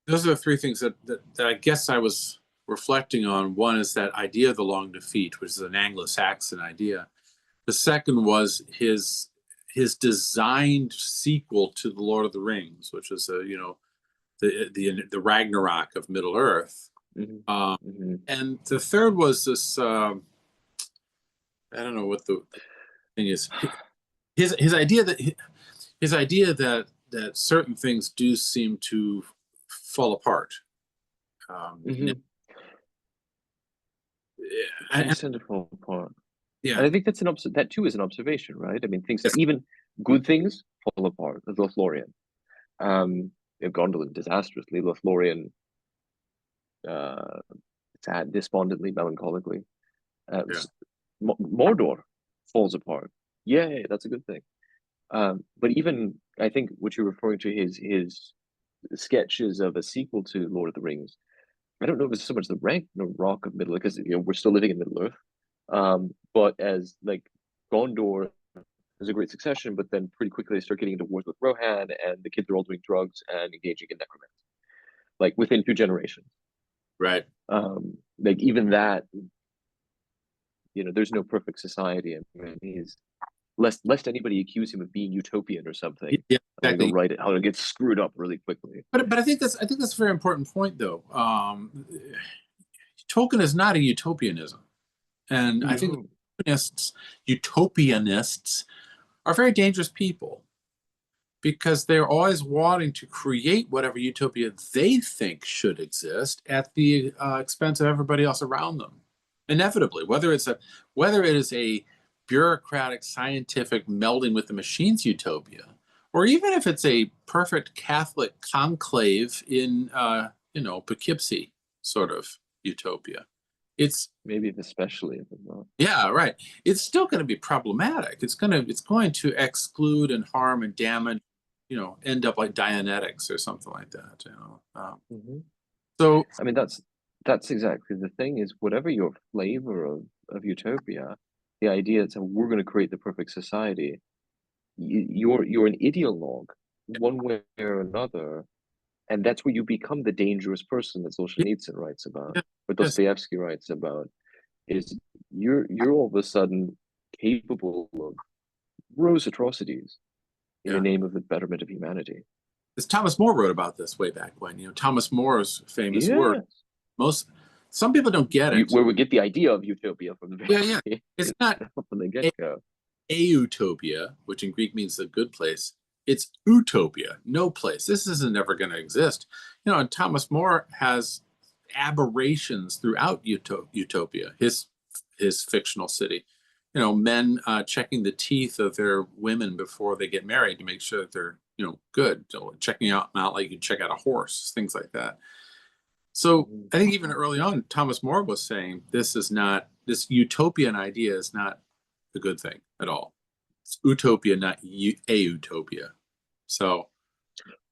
Those are the three things that I guess I was reflecting on. One is that idea of the long defeat, which is an Anglo-Saxon idea. The second was his designed sequel to the Lord of the Rings, which was the Ragnarok of Middle Earth. And the third was this. I don't know what the thing is. His idea that certain things do seem to fall apart. Things tend to fall apart. Yeah, and I think that too is an observation, right? I mean, things, even good things, fall apart. The Lothlorien, Gondolin disastrously, Lothlorien, sad, despondently, melancholically. Mordor falls apart. Yay, that's a good thing. But even I think what you're referring to, his sketches of a sequel to Lord of the Rings, I don't know if it's so much the Ragnarok of Middle Earth, because we're still living in Middle Earth. But as like Gondor, there's a great succession, but then pretty quickly they start getting into wars with Rohan, and the kids are all doing drugs and engaging in necromancy, like within 2 generations. Right. Like even that, there's no perfect society. I mean, he's lest anybody accuse him of being utopian or something. Yeah, exactly. How to get screwed up really quickly. But I think that's a very important point, though. Tolkien is not a utopianism, and I think utopianists are very dangerous people, because they're always wanting to create whatever utopia they think should exist at the expense of everybody else around them. Inevitably, whether it is a bureaucratic, scientific melding with the machines utopia, or even if it's a perfect Catholic conclave in Poughkeepsie sort of utopia. It's maybe especially if it's not. Yeah, right. It's still going to be problematic. It's going to exclude and harm and damage, end up like Dianetics or something like that. So I mean, that's exactly the thing, is whatever your flavor of utopia, the idea that we're going to create the perfect society, you're an ideologue one way or another, and that's where you become the dangerous person that Solzhenitsyn writes about, or Dostoevsky writes about. Is you're all of a sudden capable of gross atrocities in the name of the betterment of humanity. As Thomas More wrote about this way back when. Thomas More's famous work. Some people don't get it. Where we get the idea of utopia from the very It's not from the get-go. A utopia, which in Greek means the good place. It's utopia, no place. This isn't ever going to exist. And Thomas More has aberrations throughout utopia, his fictional city. Men checking the teeth of their women before they get married to make sure that they're good. So checking out like you check out a horse, things like that. So I think even early on, Thomas More was saying this utopian idea is not a good thing at all. It's utopia, not a utopia. So,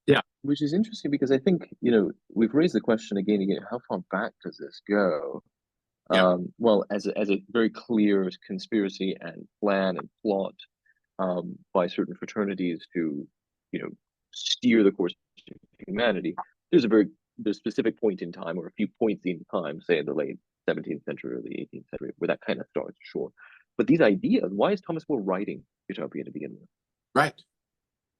yeah. Which is interesting, because I think, we've raised the question again and again, how far back does this go? Yeah. Well, as a very clear conspiracy and plan and plot by certain fraternities to, steer the course of humanity, there's a specific point in time, or a few points in time, say in the late 17th century or the 18th century, where that kind of starts, sure. But these ideas, why is Thomas More writing utopia to begin with? Right.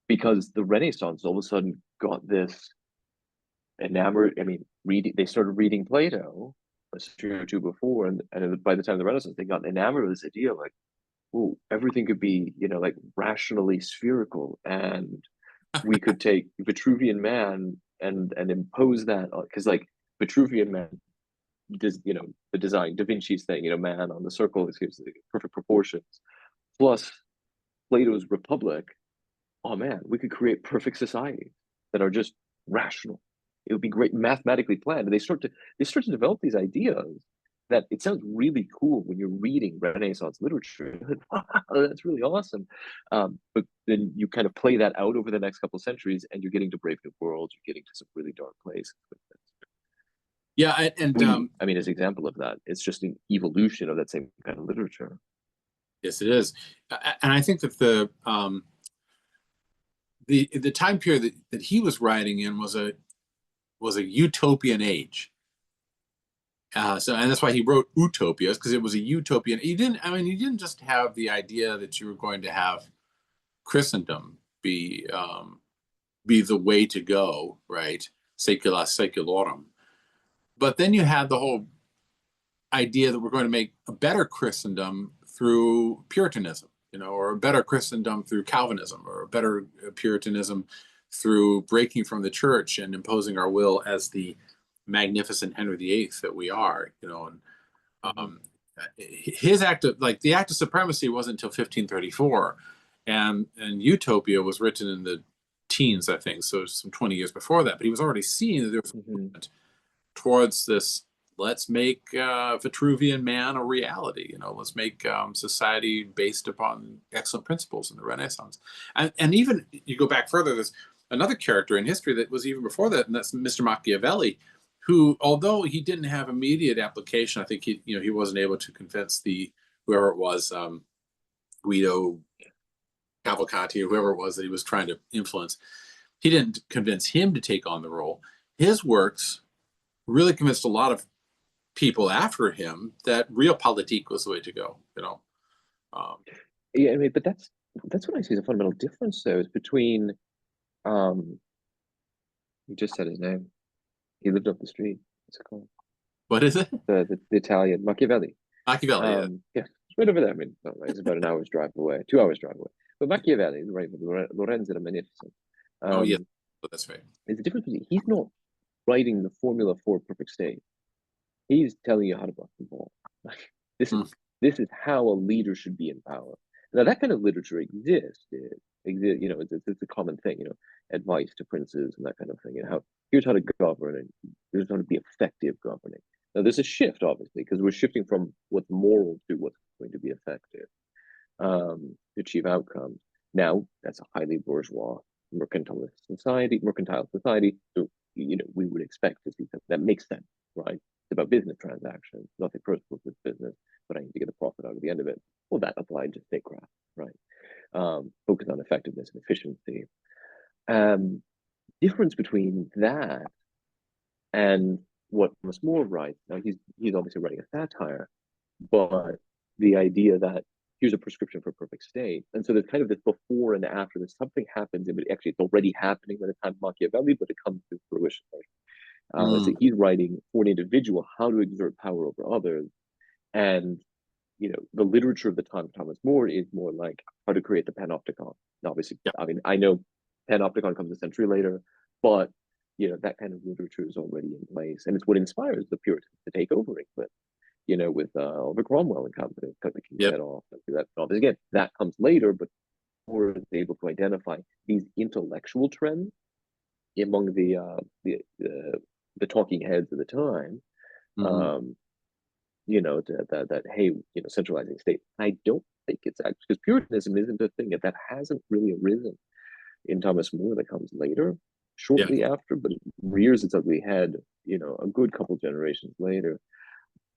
Because the Renaissance all of a sudden got this enamored. I mean, they started reading Plato a century or two before, and by the time of the Renaissance, they got enamored of this idea of like, oh, everything could be, like rationally spherical, and we could take Vitruvian Man and impose that, because like Vitruvian Man does, the design, Da Vinci's thing, man on the circle, this gives the perfect proportions, plus Plato's Republic. Oh man, we could create perfect societies that are just rational. It would be great, mathematically planned. And they start to develop these ideas that it sounds really cool when you're reading Renaissance literature. Wow, that's really awesome. But then you kind of play that out over the next couple of centuries, and you're getting to Brave New World. You're getting to some really dark places with this. Yeah, and I mean, as an example of that, it's just an evolution of that same kind of literature. Yes, it is, and I think that the time period that he was writing in was a utopian age. And that's why he wrote utopias, because it was a utopian. He didn't. I mean, he didn't just have the idea that you were going to have Christendom be the way to go, right? Secula seculorum. But then you had the whole idea that we're going to make a better Christendom through Puritanism, or a better Christendom through Calvinism, or a better Puritanism through breaking from the church and imposing our will as the magnificent Henry VIII that we are, and his act of the act of supremacy wasn't until 1534, and Utopia was written in the teens, I think, so some 20 years before that. But he was already seeing that there was a movement towards this. Let's make Vitruvian man a reality. Let's make society based upon excellent principles in the Renaissance. And even you go back further, there's another character in history that was even before that, and that's Mr. Machiavelli, who, although he didn't have immediate application, I think he wasn't able to convince whoever it was, Guido Cavalcanti, or whoever it was that he was trying to influence. He didn't convince him to take on the role. His works really convinced a lot of people after him that realpolitik was the way to go. Yeah, I mean, but that's what I see as a fundamental difference, though, is between you just said his name. He lived up the street. What's it called? What is it? The Italian Machiavelli. Machiavelli, yeah, it's right over there. I mean, it's about an hour's drive away, 2 hours drive away. But Machiavelli, right, Lorenzo the Magnificent. Oh yeah, that's right. It's the difference between, he's not writing the formula for a perfect state. He's telling you how to bust the ball. This is how a leader should be in power. Now that kind of literature exists. It's a common thing. Advice to princes and that kind of thing. Here's how to govern, and here's how to be effective governing. Now there's a shift, obviously, because we're shifting from what's moral to what's going to be effective to achieve outcomes. Now that's a highly bourgeois, mercantile society. So we would expect to see something that makes sense, right? It's about business transactions, nothing personal with business, but I need to get a profit out of the end of it. Well, that applied to statecraft, right? Focus on effectiveness and efficiency. Difference between that and what Thomas More writes. Now he's obviously writing a satire, but the idea that here's a prescription for a perfect state. And so there's kind of this before and after. There's something happens, but actually it's already happening by the time of Machiavelli, but it comes to fruition later. So he's writing for an individual how to exert power over others. And, the literature of the time of Thomas More is more like how to create the panopticon. Now, obviously, I mean, I know panopticon comes a century later, but, that kind of literature is already in place. And it's what inspires the Puritans to take over England, with Oliver Cromwell and company, cut the king's head off. That, again, that comes later, but More is able to identify these intellectual trends among the talking heads of the time, that hey, centralizing state. I don't think it's actually, because Puritanism isn't a thing that hasn't really arisen in Thomas More. That comes later, shortly after, but it rears its ugly head, a good couple generations later.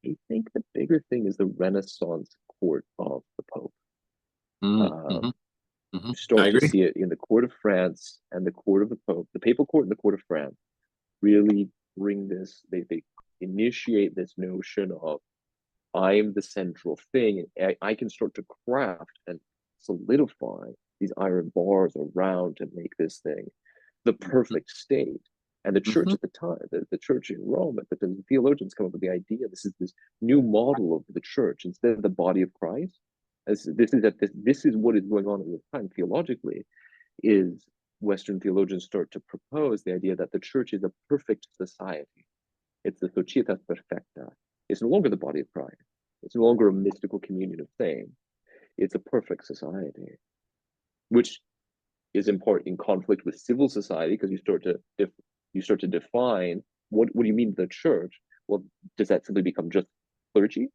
I think the bigger thing is the Renaissance court of the Pope. You start to see it in the court of France and the court of the Pope, the papal court and the court of France. Really bring this, they initiate this notion of I'm the central thing, and I can start to craft and solidify these iron bars around to make this thing the perfect state. And the church at the time, the church in Rome, the theologians come up with the idea this is this new model of the church instead of the body of Christ. This is what is going on at this time theologically, is Western theologians start to propose the idea that the church is a perfect society. It's the societas perfecta. It's no longer the body of Christ. It's no longer a mystical communion of saints. It's a perfect society, which is in part in conflict with civil society, because you start to define what do you mean the church? Well, does that simply become just clergy?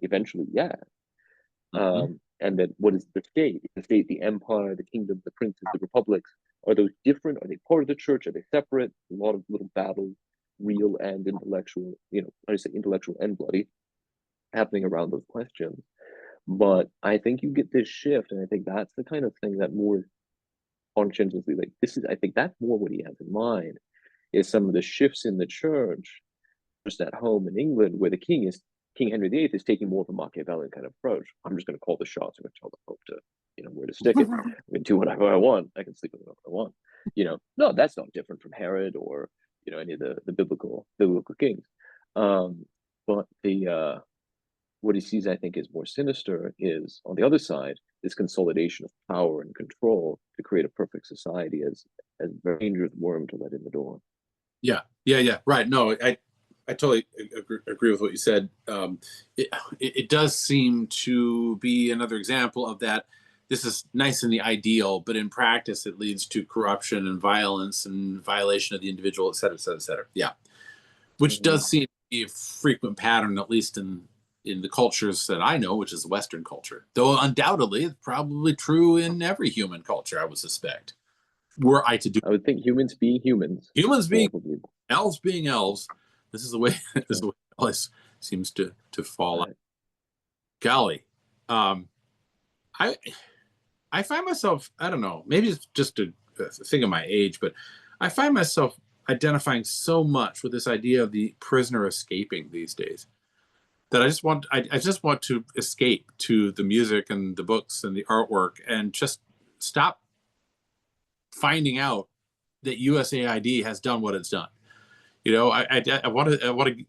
Eventually, yeah. And then what is the state? The state, the empire, the kingdom, the princes, the republics. Are those different? Are they part of the church? Are they separate? A lot of little battles, real and intellectual, I say intellectual and bloody, happening around those questions. But I think you get this shift, and I think that's the kind of thing that More is conscientiously I think that's more what he has in mind, is some of the shifts in the church just at home in England, where the King Henry VIII is taking more of a Machiavellian kind of approach. I'm just going to call the shots. I'm going to tell the Pope to, where to stick it. I can do whatever I want. I can sleep with whatever I want. No, that's not different from Herod or any of the biblical kings. But the what he sees, I think, is more sinister is on the other side, this consolidation of power and control to create a perfect society as very dangerous worm to let in the door. Yeah. Right. No, I totally agree with what you said. It does seem to be another example of that. This is nice in the ideal, but in practice, it leads to corruption and violence and violation of the individual, et cetera, et cetera, et cetera. Yeah. Which does seem to be a frequent pattern, at least in the cultures that I know, which is the Western culture. Though undoubtedly, it's probably true in every human culture, I would suspect. Were I to do, I would think humans being humans, elves being elves, this is the way this is the way it always seems to fall out. Golly, I find myself, I don't know, maybe it's just a thing of my age, but I find myself identifying so much with this idea of the prisoner escaping these days that I just want to escape to the music and the books and the artwork and just stop finding out that USAID has done what it's done. I want to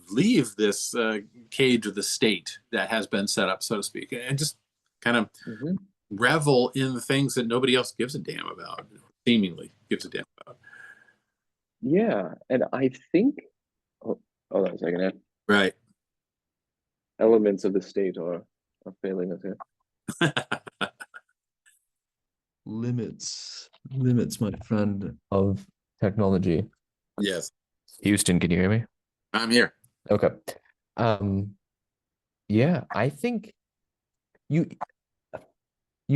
leave this cage of the state that has been set up, so to speak, and just kind of revel in the things that nobody else gives a damn about, seemingly gives a damn about. Yeah, and I think, hold on a second, right? Elements of the state are failing us here. Limits, my friend, of technology. Yes. Houston, can you hear me? I'm here. Okay. Yeah, I think you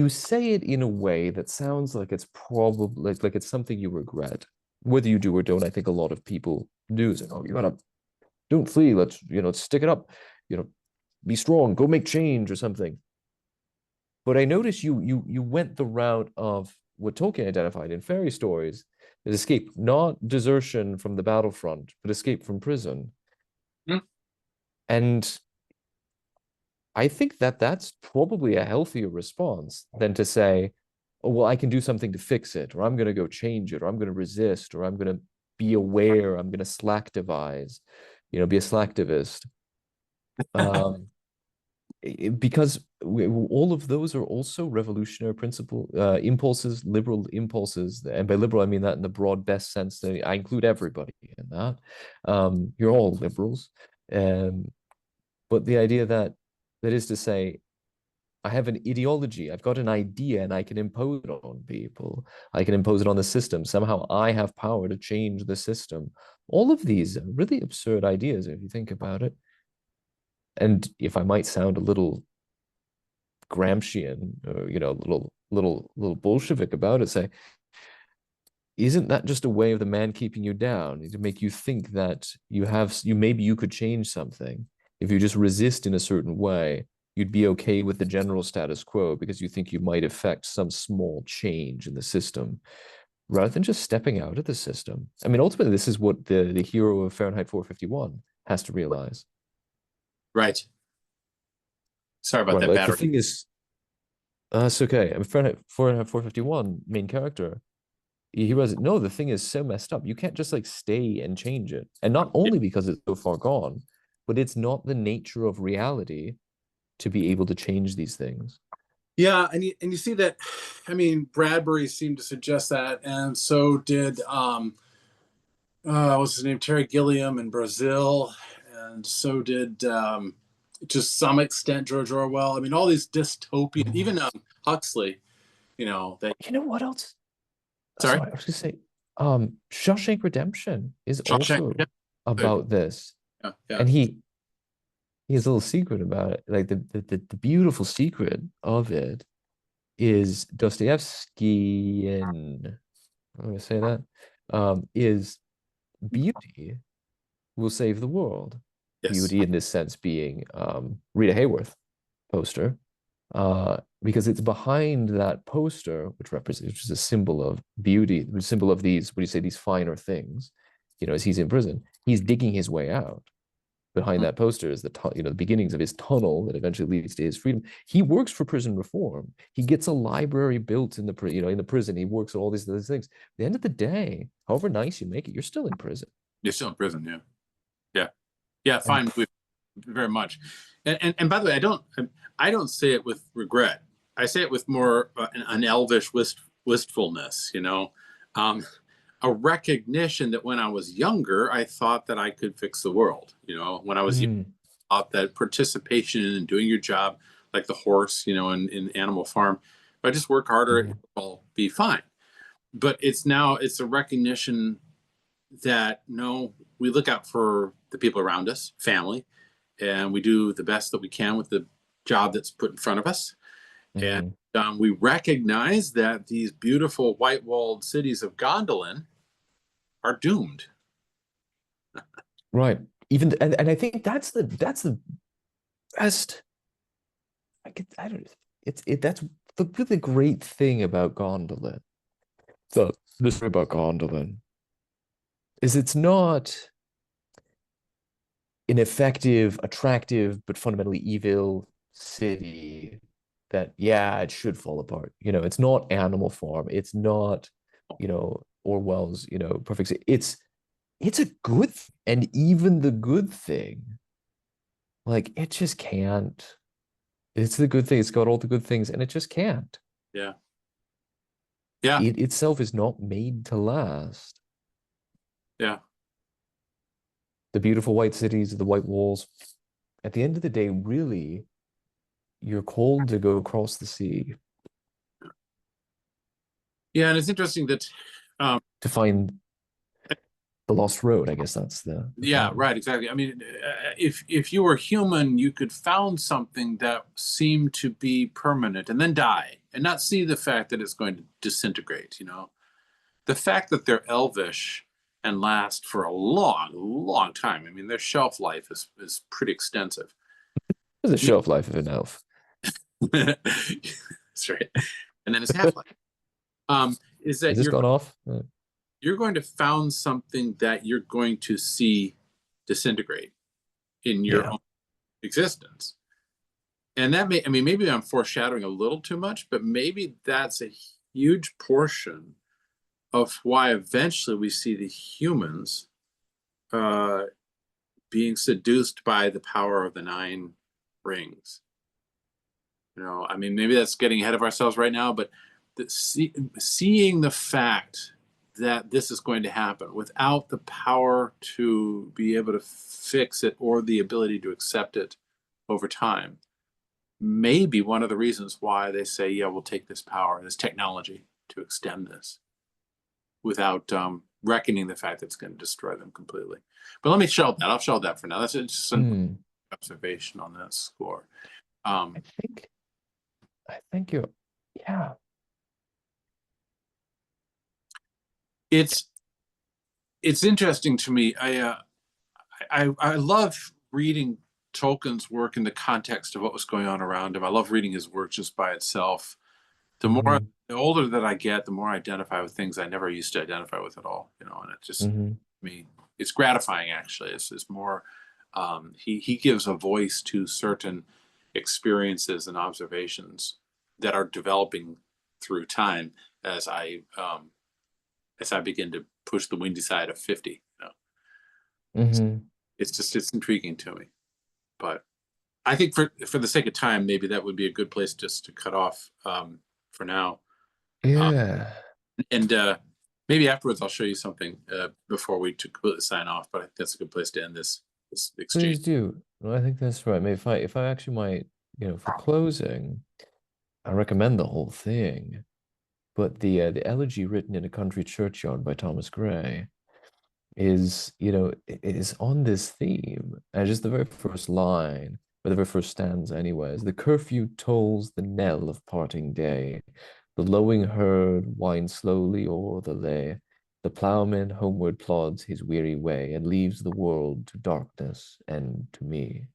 say it in a way that sounds like it's probably like it's something you regret. Whether you do or don't, I think a lot of people do. Say, oh, don't flee. Let's stick it up. Be strong. Go make change or something. But I noticed you went the route of what Tolkien identified in fairy stories as escape, not desertion from the battlefront, but escape from prison. And I think that that's probably a healthier response than to say, oh, well, I can do something to fix it, or I'm going to go change it, or I'm going to resist, or I'm going to be aware, I'm going to slacktivize, be a slacktivist. Because all of those are also revolutionary impulses, liberal impulses. And by liberal, I mean that in the broad best sense. That I include everybody in that. You're all liberals. But the idea that is to say, I have an ideology, I've got an idea, and I can impose it on people. I can impose it on the system. Somehow I have power to change the system. All of these are really absurd ideas if you think about it. And if I might sound a little Gramscian or little Bolshevik about it, say, isn't that just a way of the man keeping you down to make you think that maybe you could change something? If you just resist in a certain way, you'd be okay with the general status quo because you think you might affect some small change in the system rather than just stepping out of the system. I mean, ultimately, this is what the hero of Fahrenheit 451 has to realize. Right. Sorry about that battery. The thing is, it's okay. I mean, Fahrenheit 451, main character, he realizes, no, the thing is so messed up. You can't just stay and change it. And not only because it's so far gone, but it's not the nature of reality to be able to change these things. Yeah, and you see that, I mean, Bradbury seemed to suggest that, and so did what's his name, Terry Gilliam in Brazil, and so did to some extent George Orwell. I mean, all these dystopian, even Huxley, that. You know what else? Sorry, I was gonna say, Shawshank Redemption is also about this, and he has a little secret about it. Like the beautiful secret of it is Dostoevsky, and I'm gonna say that is beauty will save the world. Yes. Beauty in this sense being Rita Hayworth poster, because it's behind that poster, which is a symbol of beauty, the symbol of these, what do you say, these finer things, as he's in prison, he's digging his way out. Behind that poster is the the beginnings of his tunnel that eventually leads to his freedom. He works for prison reform. He gets a library built in the in the prison. He works on all these things. At the end of the day, however nice you make it, you're still in prison. You're still in prison, yeah. Fine, very much. And by the way, I don't say it with regret. I say it with more an elvish wistfulness, a recognition that when I was younger, I thought that I could fix the world. When I was young, I thought that participation and doing your job, like the horse, in Animal Farm, if I just work harder, it will be fine. But it's a recognition that no, we look out for the people around us, family, and we do the best that we can with the job that's put in front of us. And we recognize that these beautiful white-walled cities of Gondolin are doomed. Right. Even and I think that's the best. That's the really great thing about Gondolin. The story about Gondolin is it's not an effective, attractive, but fundamentally evil city that, it should fall apart. It's not Animal Farm. It's not, Orwell's, perfect. It's a good, and even the good thing, like, it just can't. It's the good thing. It's got all the good things, and it just can't. Yeah. It itself is not made to last. Yeah. The beautiful white cities, the white walls. At the end of the day, really, you're called to go across the sea. Yeah, and it's interesting that to find the lost road. I guess that's the right, exactly. I mean, if you were human, you could found something that seemed to be permanent and then die and not see the fact that it's going to disintegrate. The fact that they're elvish and last for a long time. I mean, their shelf life is pretty extensive. There's a shelf life of an elf. That's right. And then his half-life. Is that this gone off? You're going to found something that you're going to see disintegrate in your own existence. And that maybe I'm foreshadowing a little too much, but maybe that's a huge portion of why eventually we see the humans being seduced by the power of the 9 rings. Maybe that's getting ahead of ourselves right now, but seeing the fact that this is going to happen without the power to be able to fix it or the ability to accept it over time may be one of the reasons why they say, we'll take this power, this technology to extend this without reckoning the fact that it's going to destroy them completely. But let me shelve that. I'll shelve that for now. That's just an observation on that score. I think you're, It's interesting to me. I love reading Tolkien's work in the context of what was going on around him. I love reading his work just by itself. The older that I get, the more I identify with things I never used to identify with at all. And it just, it's gratifying actually. It's more, he gives a voice to certain experiences and observations that are developing through time as I begin to push the windy side of 50. It's intriguing to me. But I think for the sake of time, maybe that would be a good place just to cut off for now. And maybe afterwards I'll show you something before we completely sign off. But I think that's a good place to end this exchange. Please do. Well, I think that's right. Maybe if I actually might, for closing, I recommend the whole thing. But the elegy written in a country churchyard by Thomas Gray is, is on this theme. And just the very first line, or the very first stanza anyways, the curfew tolls the knell of parting day. The lowing herd winds slowly o'er the lea. The ploughman homeward plods his weary way and leaves the world to darkness and to me.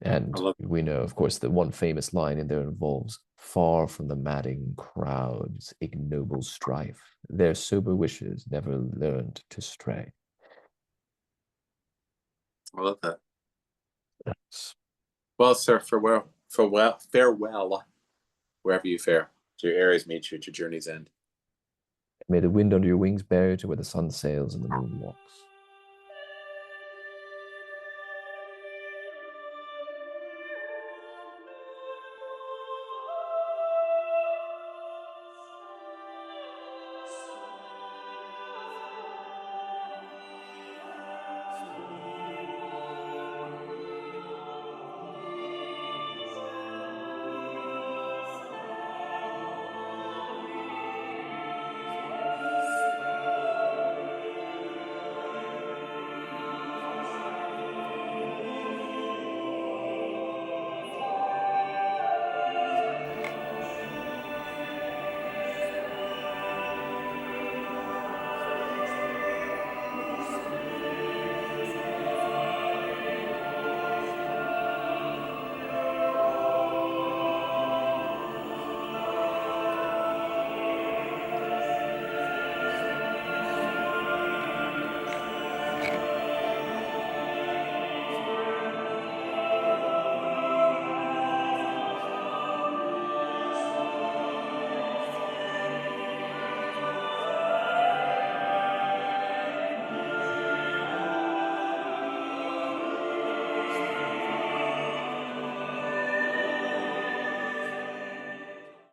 And we know, of course, that one famous line in there involves far from the madding crowd's ignoble strife. Their sober wishes never learned to stray. I love that. Yes. Well, sir, farewell, wherever you fare. To your Aries meet you at your journey's end. May the wind under your wings bear you to where the sun sails and the moon walks.